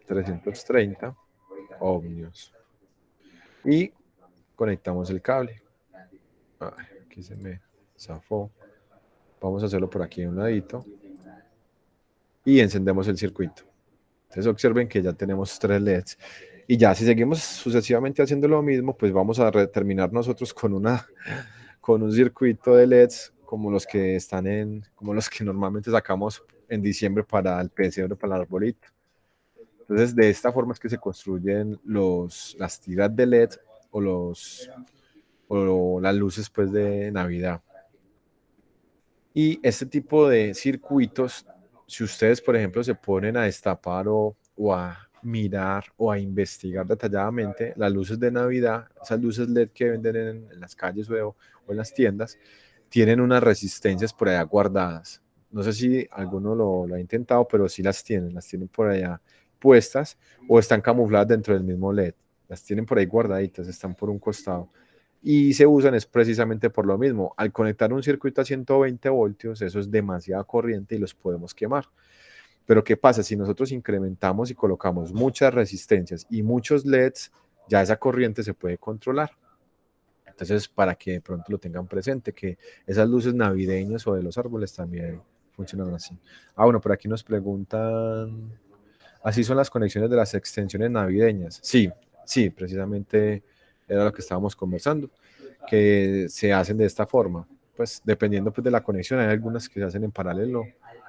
[SPEAKER 1] 330 ohmios. Y conectamos el cable. Ay, aquí se me zafó. Vamos a hacerlo por aquí de un ladito. Y encendemos el circuito. Entonces observen que ya tenemos tres LEDs. Y ya si seguimos sucesivamente haciendo lo mismo, pues vamos a terminar nosotros con un circuito de LEDs como los que normalmente sacamos en diciembre para el pesebre, para el arbolito. Entonces, de esta forma es que se construyen las tiras de LED o las luces pues, de Navidad. Y este tipo de circuitos, si ustedes, por ejemplo, se ponen a destapar o a mirar o a investigar detalladamente las luces de Navidad, esas luces LED que venden en las calles o en las tiendas, tienen unas resistencias por allá guardadas. No sé si alguno lo ha intentado, pero sí las tienen por allá puestas o están camufladas dentro del mismo LED. Las tienen por ahí guardaditas, están por un costado. Y se usan es precisamente por lo mismo. Al conectar un circuito a 120 voltios, eso es demasiada corriente y los podemos quemar. Pero ¿qué pasa? Si nosotros incrementamos y colocamos muchas resistencias y muchos LEDs, ya esa corriente se puede controlar. Entonces, para que de pronto lo tengan presente, que esas luces navideñas o de los árboles también funcionan así. Ah, bueno, por aquí nos preguntan, ¿así son las conexiones de las extensiones navideñas? Sí, sí, precisamente era lo que estábamos conversando, que se hacen de esta forma. Pues dependiendo pues, de la conexión, hay algunas que se hacen en paralelo,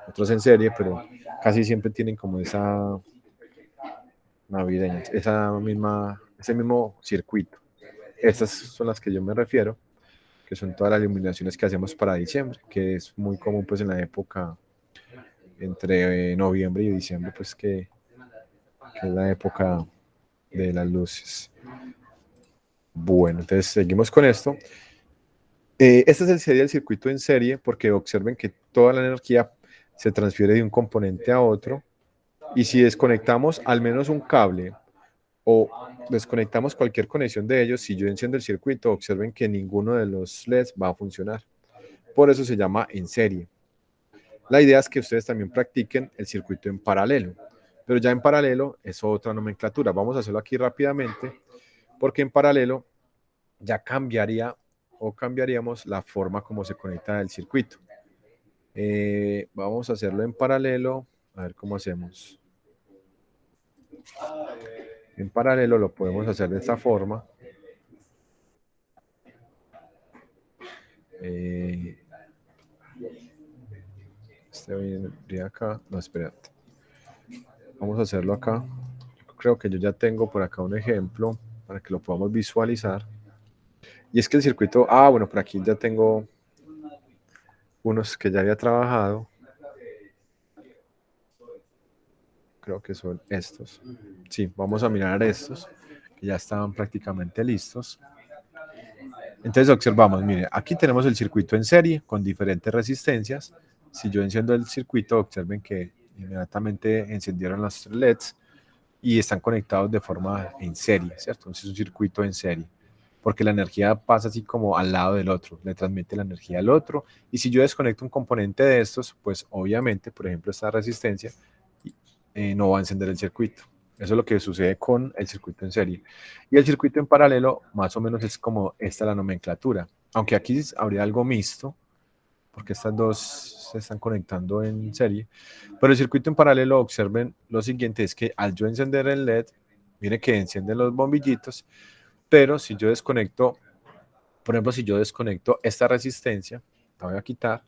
[SPEAKER 1] otras en serie, pero casi siempre tienen como esa navideña, ese mismo circuito. Estas son las que yo me refiero, que son todas las iluminaciones que hacemos para diciembre, que es muy común pues en la época entre noviembre y diciembre, pues que es la época de las luces. Bueno, entonces seguimos con esto. Este sería el circuito en serie, porque observen que toda la energía se transfiere de un componente a otro, y si desconectamos al menos un cable o desconectamos cualquier conexión de ellos, si yo enciendo el circuito, observen que ninguno de los LEDs va a funcionar. Por eso se llama en serie. La idea es que ustedes también practiquen el circuito en paralelo, pero ya en paralelo es otra nomenclatura. Vamos a hacerlo aquí rápidamente, porque en paralelo ya cambiaría o cambiaríamos la forma como se conecta el circuito. Vamos a hacerlo en paralelo, a ver cómo hacemos. En paralelo lo podemos hacer de esta forma. Este vendría acá. No, espérate. Vamos a hacerlo acá. Creo que yo ya tengo por acá un ejemplo para que lo podamos visualizar. Y es que el circuito, bueno, por aquí ya tengo unos que ya había trabajado. Creo que son estos. Sí, vamos a mirar estos, que ya estaban prácticamente listos. Entonces observamos, mire, aquí tenemos el circuito en serie con diferentes resistencias. Si yo enciendo el circuito, observen que inmediatamente encendieron los LEDs y están conectados de forma en serie, ¿cierto? Entonces es un circuito en serie, porque la energía pasa así como al lado del otro, le transmite la energía al otro, y si yo desconecto un componente de estos, pues obviamente, por ejemplo, esta resistencia, no va a encender el circuito. Eso es lo que sucede con el circuito en serie. Y el circuito en paralelo, más o menos es como esta la nomenclatura, aunque aquí habría algo mixto, porque estas dos se están conectando en serie. Pero el circuito en paralelo, observen lo siguiente, es que al yo encender el LED, mire que encienden los bombillitos, pero si yo desconecto, por ejemplo, si yo desconecto esta resistencia, la voy a quitar,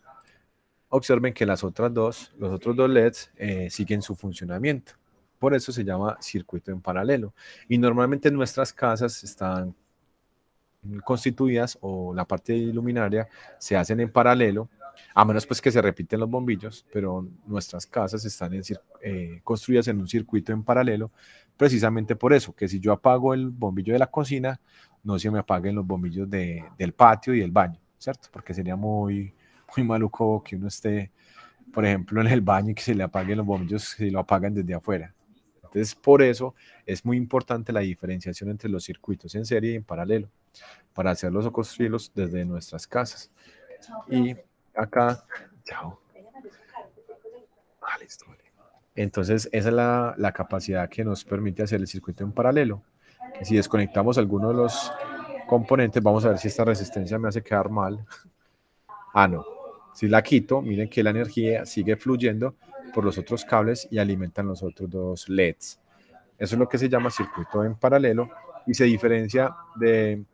[SPEAKER 1] observen que las otras dos, los otros dos LEDs siguen su funcionamiento. Por eso se llama circuito en paralelo. Y normalmente en nuestras casas están constituidas o la parte de luminaria se hacen en paralelo, a menos pues que se repiten los bombillos, pero nuestras casas están construidas en un circuito en paralelo, precisamente por eso, que si yo apago el bombillo de la cocina, no se me apaguen los bombillos del patio y del baño, ¿cierto? Porque sería muy maluco que uno esté, por ejemplo, en el baño y que se le apaguen los bombillos si lo apagan desde afuera. Entonces, por eso es muy importante la diferenciación entre los circuitos en serie y en paralelo, para hacerlos o construirlos desde nuestras casas. Y acá, chao. Listo. Entonces, esa es la capacidad que nos permite hacer el circuito en paralelo. Que si desconectamos alguno de los componentes, vamos a ver si esta resistencia me hace quedar mal. No. Si la quito, miren que la energía sigue fluyendo por los otros cables y alimentan los otros dos LEDs. Eso es lo que se llama circuito en paralelo y se diferencia del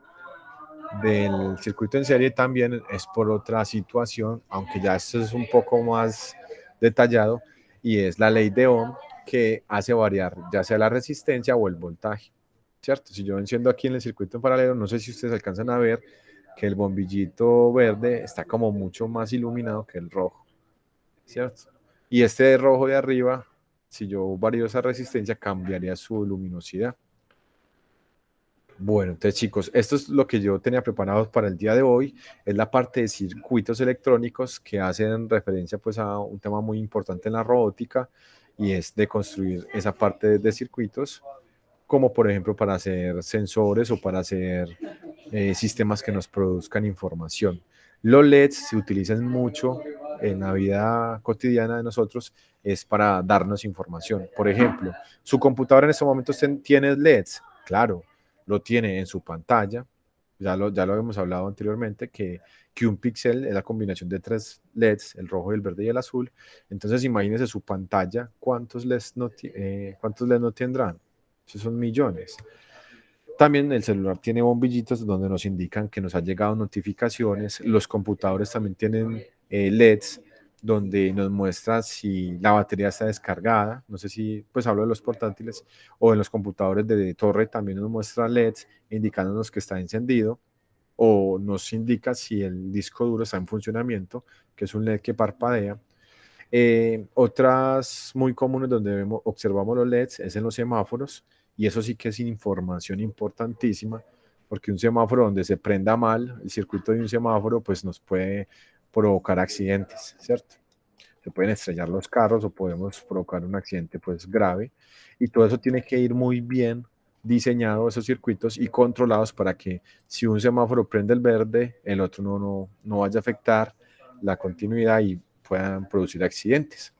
[SPEAKER 1] circuito en serie también es por otra situación, aunque ya esto es un poco más detallado, y es la ley de Ohm que hace variar ya sea la resistencia o el voltaje, ¿cierto? Si yo enciendo aquí en el circuito en paralelo, no sé si ustedes alcanzan a ver que el bombillito verde está como mucho más iluminado que el rojo, ¿cierto? Y este rojo de arriba, si yo varío esa resistencia, cambiaría su luminosidad. Bueno, entonces chicos, esto es lo que yo tenía preparado para el día de hoy, es la parte de circuitos electrónicos que hacen referencia pues a un tema muy importante en la robótica y es de construir esa parte de circuitos, como por ejemplo para hacer sensores o para hacer sistemas que nos produzcan información. Los LEDs se utilizan mucho en la vida cotidiana de nosotros, es para darnos información. Por ejemplo, su computadora en estos momentos tiene LEDs, claro, lo tiene en su pantalla, ya lo hemos hablado anteriormente, que un píxel es la combinación de tres LEDs, el rojo, el verde y el azul. Entonces imagínense su pantalla, ¿cuántos LEDs no tendrán? Esos son millones. También el celular tiene bombillitos donde nos indican que nos han llegado notificaciones. Los computadores también tienen LEDs donde nos muestra si la batería está descargada. No sé si, pues hablo de los portátiles o en los computadores de torre también nos muestra LEDs indicándonos que está encendido o nos indica si el disco duro está en funcionamiento, que es un LED que parpadea. Otras muy comunes donde observamos los LEDs es en los semáforos, y eso sí que es información importantísima, porque un semáforo donde se prenda mal, el circuito de un semáforo, pues nos puede provocar accidentes, ¿cierto? Se pueden estrellar los carros o podemos provocar un accidente pues grave, y todo eso tiene que ir muy bien diseñado, esos circuitos, y controlados para que si un semáforo prende el verde, el otro no vaya a afectar la continuidad y puedan producir accidentes.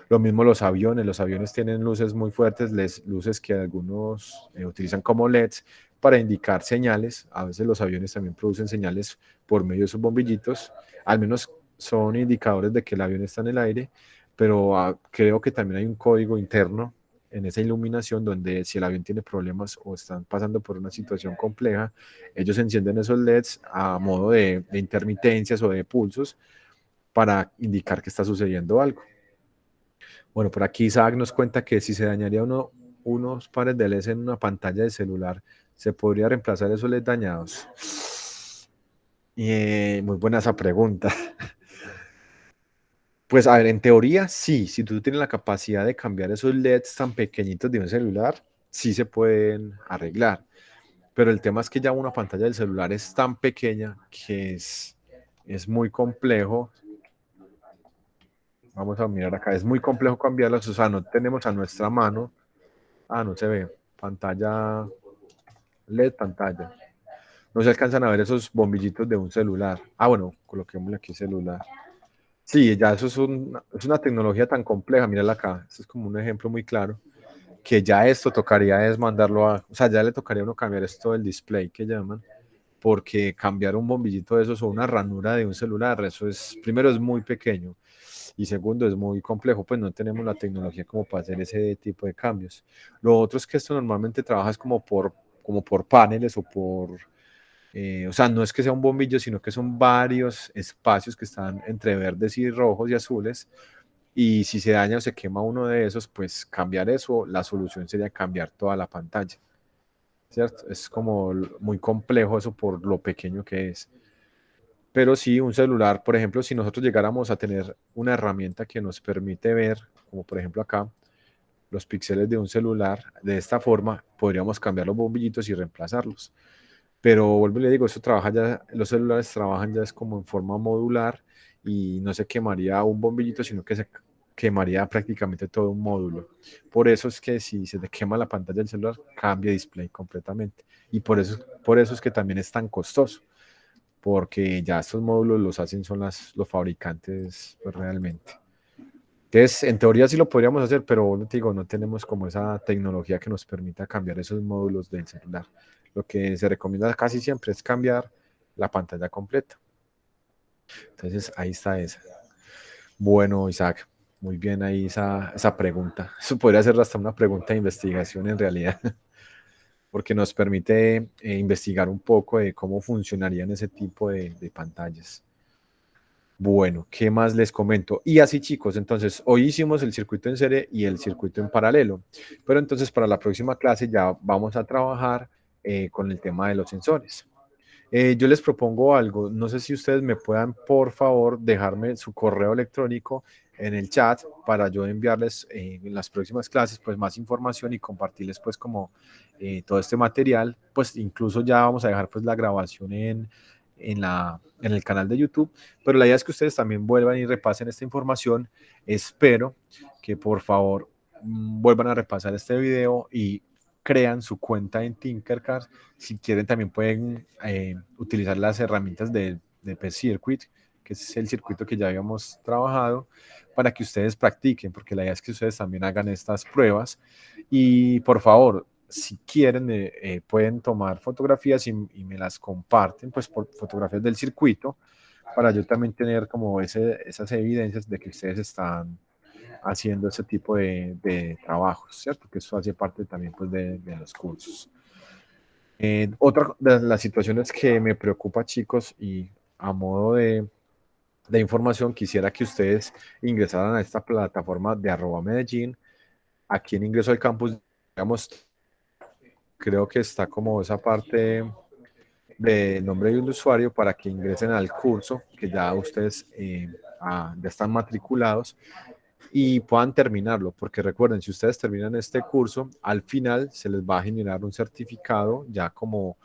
[SPEAKER 1] Lo mismo los aviones tienen luces muy fuertes, luces que algunos utilizan como LEDs para indicar señales. A veces los aviones también producen señales por medio de sus bombillitos, al menos son indicadores de que el avión está en el aire, pero creo que también hay un código interno en esa iluminación donde si el avión tiene problemas o están pasando por una situación compleja, ellos encienden esos LEDs a modo de intermitencias o de pulsos para indicar que está sucediendo algo. Bueno, por aquí Isaac nos cuenta que si se dañaría unos pares de LEDs en una pantalla de celular, ¿se podría reemplazar esos LEDs dañados? Muy buena esa pregunta. Pues a ver, en teoría sí, si tú tienes la capacidad de cambiar esos LEDs tan pequeñitos de un celular, sí se pueden arreglar. Pero el tema es que ya una pantalla del celular es tan pequeña que es muy complejo. Vamos a mirar acá, es muy complejo cambiarlas, o sea, no tenemos a nuestra mano. No se ve. Pantalla, LED pantalla. No se alcanzan a ver esos bombillitos de un celular. Bueno, coloquémosle aquí celular. Sí, ya eso es una tecnología tan compleja, mírala acá, esto es como un ejemplo muy claro, que ya esto tocaría es mandarlo o sea, ya le tocaría a uno cambiar esto del display que llaman, porque cambiar un bombillito de esos o una ranura de un celular, eso primero es muy pequeño y segundo es muy complejo, pues no tenemos la tecnología como para hacer ese tipo de cambios. Lo otro es que esto normalmente trabaja como por paneles o sea, no es que sea un bombillo, sino que son varios espacios que están entre verdes y rojos y azules. Y si se daña o se quema uno de esos, pues cambiar eso, la solución sería cambiar toda la pantalla, ¿cierto? Es como muy complejo eso por lo pequeño que es. Pero sí, un celular, por ejemplo, si nosotros llegáramos a tener una herramienta que nos permite ver, como por ejemplo acá, los píxeles de un celular, de esta forma, podríamos cambiar los bombillitos y reemplazarlos. Pero vuelvo y le digo, eso trabaja ya, los celulares trabajan ya es como en forma modular y no se quemaría un bombillito, sino que se quemaría prácticamente todo un módulo. Por eso es que si se te quema la pantalla del celular, cambia display completamente. Y por eso es que también es tan costoso, porque ya estos módulos los hacen son los fabricantes pues, realmente. Entonces, en teoría sí lo podríamos hacer, pero te digo, no tenemos como esa tecnología que nos permita cambiar esos módulos del celular. Lo que se recomienda casi siempre es cambiar la pantalla completa. Entonces, ahí está esa. Bueno, Isaac, muy bien ahí esa pregunta. Eso podría ser hasta una pregunta de investigación en realidad, porque nos permite investigar un poco de cómo funcionarían ese tipo de pantallas. Bueno, ¿qué más les comento? Y así chicos, entonces hoy hicimos el circuito en serie y el circuito en paralelo, pero entonces para la próxima clase ya vamos a trabajar con el tema de los sensores. Yo les propongo algo, no sé si ustedes me puedan por favor dejarme su correo electrónico en el chat para yo enviarles en las próximas clases pues más información y compartirles pues como todo este material, pues incluso ya vamos a dejar pues la grabación en el canal de YouTube, pero la idea es que ustedes también vuelvan y repasen esta información. Espero que por favor vuelvan a repasar este video y crean su cuenta en Tinkercad. Si quieren también pueden utilizar las herramientas de P-Circuit, que es el circuito que ya habíamos trabajado, para que ustedes practiquen, porque la idea es que ustedes también hagan estas pruebas. Y por favor, si quieren, pueden tomar fotografías y me las comparten, pues por fotografías del circuito, para yo también tener como esas evidencias de que ustedes están haciendo ese tipo de trabajos, ¿cierto? Que eso hace parte también pues, de los cursos. Otra de las situaciones que me preocupa, chicos, y a modo de información, quisiera que ustedes ingresaran a esta plataforma de @Medellín. Aquí en Ingreso al Campus, digamos, creo que está como esa parte del nombre de un usuario para que ingresen al curso, que ya ustedes ya están matriculados y puedan terminarlo, porque recuerden, si ustedes terminan este curso, al final se les va a generar un certificado ya como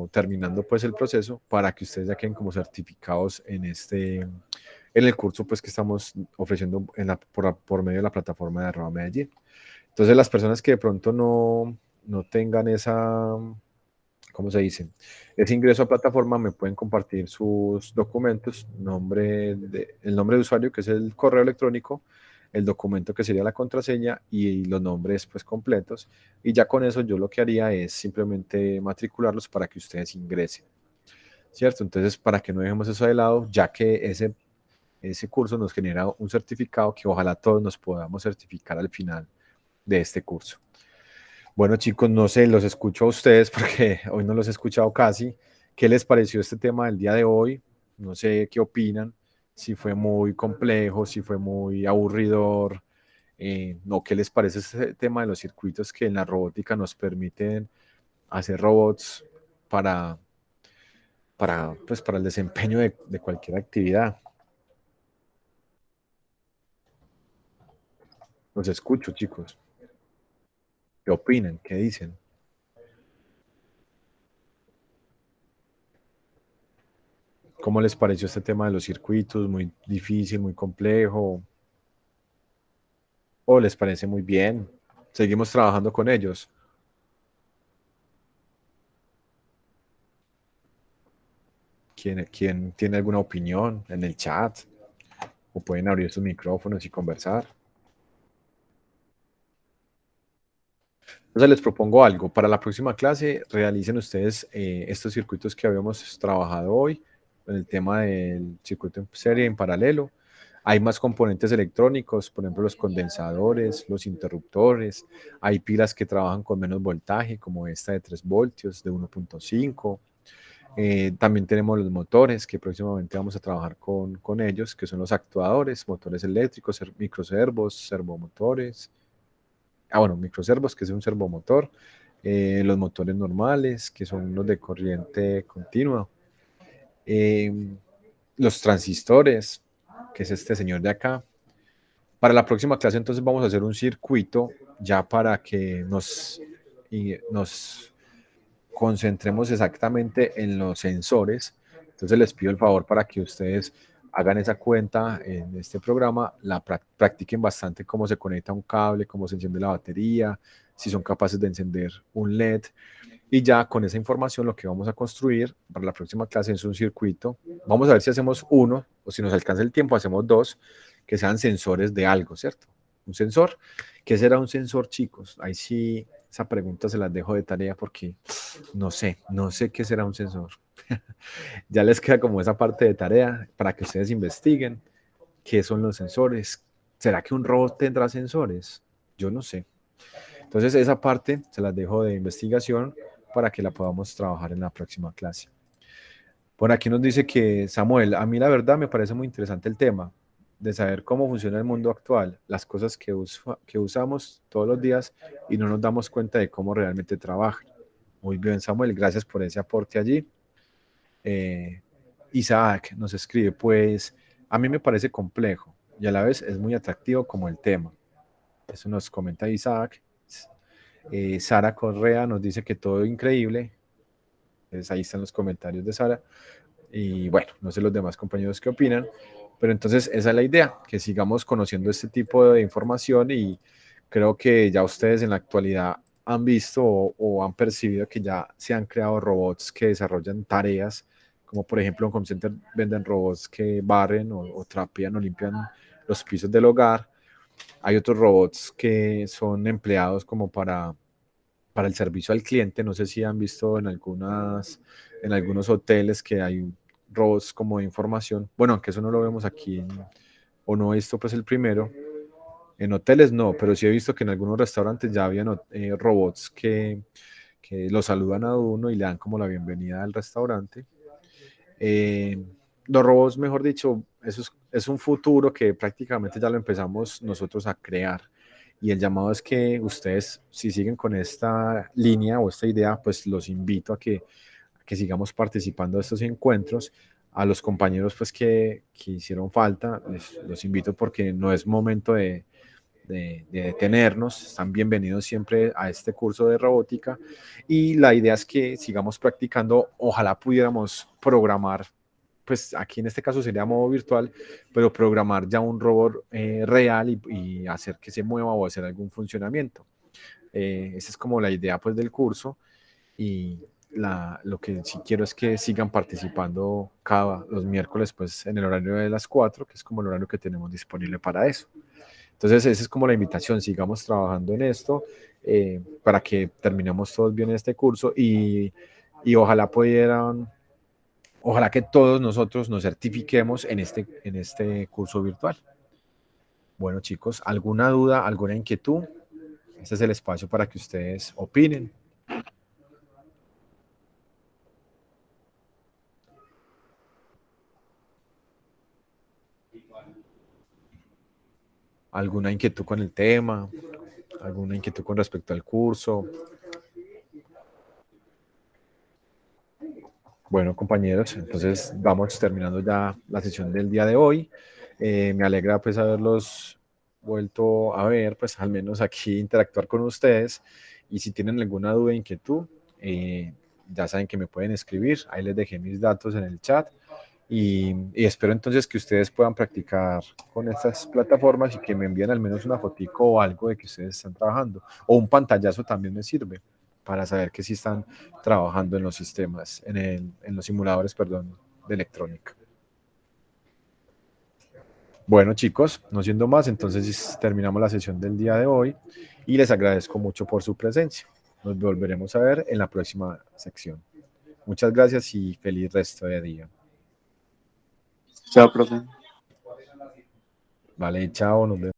[SPEAKER 1] terminando pues el proceso para que ustedes ya queden como certificados en el curso pues que estamos ofreciendo por medio de la plataforma de Medellín. Entonces las personas que de pronto no tengan ¿cómo se dice? Ese ingreso a plataforma me pueden compartir sus documentos, el nombre de usuario, que es el correo electrónico, el documento que sería la contraseña y los nombres pues completos. Y ya con eso yo lo que haría es simplemente matricularlos para que ustedes ingresen, ¿cierto? Entonces, para que no dejemos eso de lado, ya que ese curso nos genera un certificado que ojalá todos nos podamos certificar al final de este curso. Bueno, chicos, no sé, los escucho a ustedes porque hoy no los he escuchado casi. ¿Qué les pareció este tema del día de hoy? No sé qué opinan, si fue muy complejo, si fue muy aburridor, no, ¿qué les parece este tema de los circuitos que en la robótica nos permiten hacer robots para, pues, para el desempeño de cualquier actividad? Los escucho, chicos. ¿Qué opinan? ¿Qué dicen? ¿Cómo les pareció este tema de los circuitos? ¿Muy difícil, muy complejo? ¿O les parece muy bien? Seguimos trabajando con ellos. ¿Quién tiene alguna opinión en el chat? O pueden abrir sus micrófonos y conversar. Entonces les propongo algo. Para la próxima clase realicen ustedes estos circuitos que habíamos trabajado hoy, en el tema del circuito en serie en paralelo. Hay más componentes electrónicos, por ejemplo los condensadores, los interruptores. Hay pilas que trabajan con menos voltaje, como esta de 3 voltios, de 1.5. También tenemos los motores, que próximamente vamos a trabajar con ellos, que son los actuadores, motores eléctricos, microservos, servomotores. Bueno, microservos, que es un servomotor. Los motores normales, que son los de corriente continua. Los transistores, que es este señor de acá. Para la próxima clase entonces vamos a hacer un circuito ya para que nos concentremos exactamente en los sensores. Entonces les pido el favor para que ustedes hagan esa cuenta en este programa, la practiquen bastante cómo se conecta un cable, cómo se enciende la batería, si son capaces de encender un LED. Y ya con esa información lo que vamos a construir para la próxima clase es un circuito. Vamos a ver si hacemos uno o si nos alcanza el tiempo, hacemos dos, que sean sensores de algo, ¿cierto? Un sensor. ¿Qué será un sensor, chicos? Ahí sí, esa pregunta se las dejo de tarea porque no sé qué será un sensor. Ya les queda como esa parte de tarea para que ustedes investiguen qué son los sensores. ¿Será que un robot tendrá sensores? Yo no sé. Entonces esa parte se las dejo de investigación para que la podamos trabajar en la próxima clase. Por aquí nos dice que Samuel, a mí la verdad me parece muy interesante el tema de saber cómo funciona el mundo actual, las cosas que usamos todos los días y no nos damos cuenta de cómo realmente trabajan. Muy bien, Samuel, gracias por ese aporte allí. Eh, Isaac nos escribe, pues a mí me parece complejo y a la vez es muy atractivo como el tema. Eso nos comenta Isaac. Sara Correa nos dice que todo increíble. Entonces ahí están los comentarios de Sara. Y bueno, no sé los demás compañeros qué opinan, pero entonces esa es la idea, que sigamos conociendo este tipo de información y creo que ya ustedes en la actualidad han visto o han percibido que ya se han creado robots que desarrollan tareas, como por ejemplo en Home Center venden robots que barren o trapean o limpian los pisos del hogar. Hay otros robots que son empleados como para el servicio al cliente. No sé si han visto en algunos hoteles que hay robots como de información. Bueno, aunque eso no lo vemos aquí, o no he visto pues el primero. En hoteles no, pero sí he visto que en algunos restaurantes ya habían robots que lo saludan a uno y le dan como la bienvenida al restaurante. Eh, los robots, mejor dicho, es un futuro que prácticamente ya lo empezamos nosotros a crear. Y el llamado es que ustedes, si siguen con esta línea o esta idea, pues los invito a que sigamos participando de estos encuentros. A los compañeros pues que hicieron falta, los invito porque no es momento de detenernos. Están bienvenidos siempre a este curso de robótica y la idea es que sigamos practicando. Ojalá pudiéramos programar, pues aquí en este caso sería modo virtual, pero programar ya un robot real y hacer que se mueva o hacer algún funcionamiento. Esa es como la idea pues del curso y lo que sí quiero es que sigan participando los miércoles pues, en el horario de las 4, que es como el horario que tenemos disponible para eso. Entonces, esa es como la invitación, sigamos trabajando en esto para que terminemos todos bien este curso y ojalá ojalá que todos nosotros nos certifiquemos en este curso virtual. Bueno, chicos, ¿alguna duda, alguna inquietud? Este es el espacio para que ustedes opinen. ¿Alguna inquietud con el tema? ¿Alguna inquietud con respecto al curso? Bueno, compañeros, entonces vamos terminando ya la sesión del día de hoy. Me alegra pues haberlos vuelto a ver, pues al menos aquí interactuar con ustedes. Y si tienen alguna duda o inquietud, ya saben que me pueden escribir. Ahí les dejé mis datos en el chat. Y espero entonces que ustedes puedan practicar con estas plataformas y que me envíen al menos una fotico o algo de que ustedes están trabajando. O un pantallazo también me sirve para saber que sí están trabajando en los sistemas, en los simuladores, perdón, de electrónica. Bueno, chicos, no siendo más, entonces terminamos la sesión del día de hoy y les agradezco mucho por su presencia. Nos volveremos a ver en la próxima sección. Muchas gracias y feliz resto de día.
[SPEAKER 2] Chao, profe.
[SPEAKER 1] Vale, chao, nos vemos.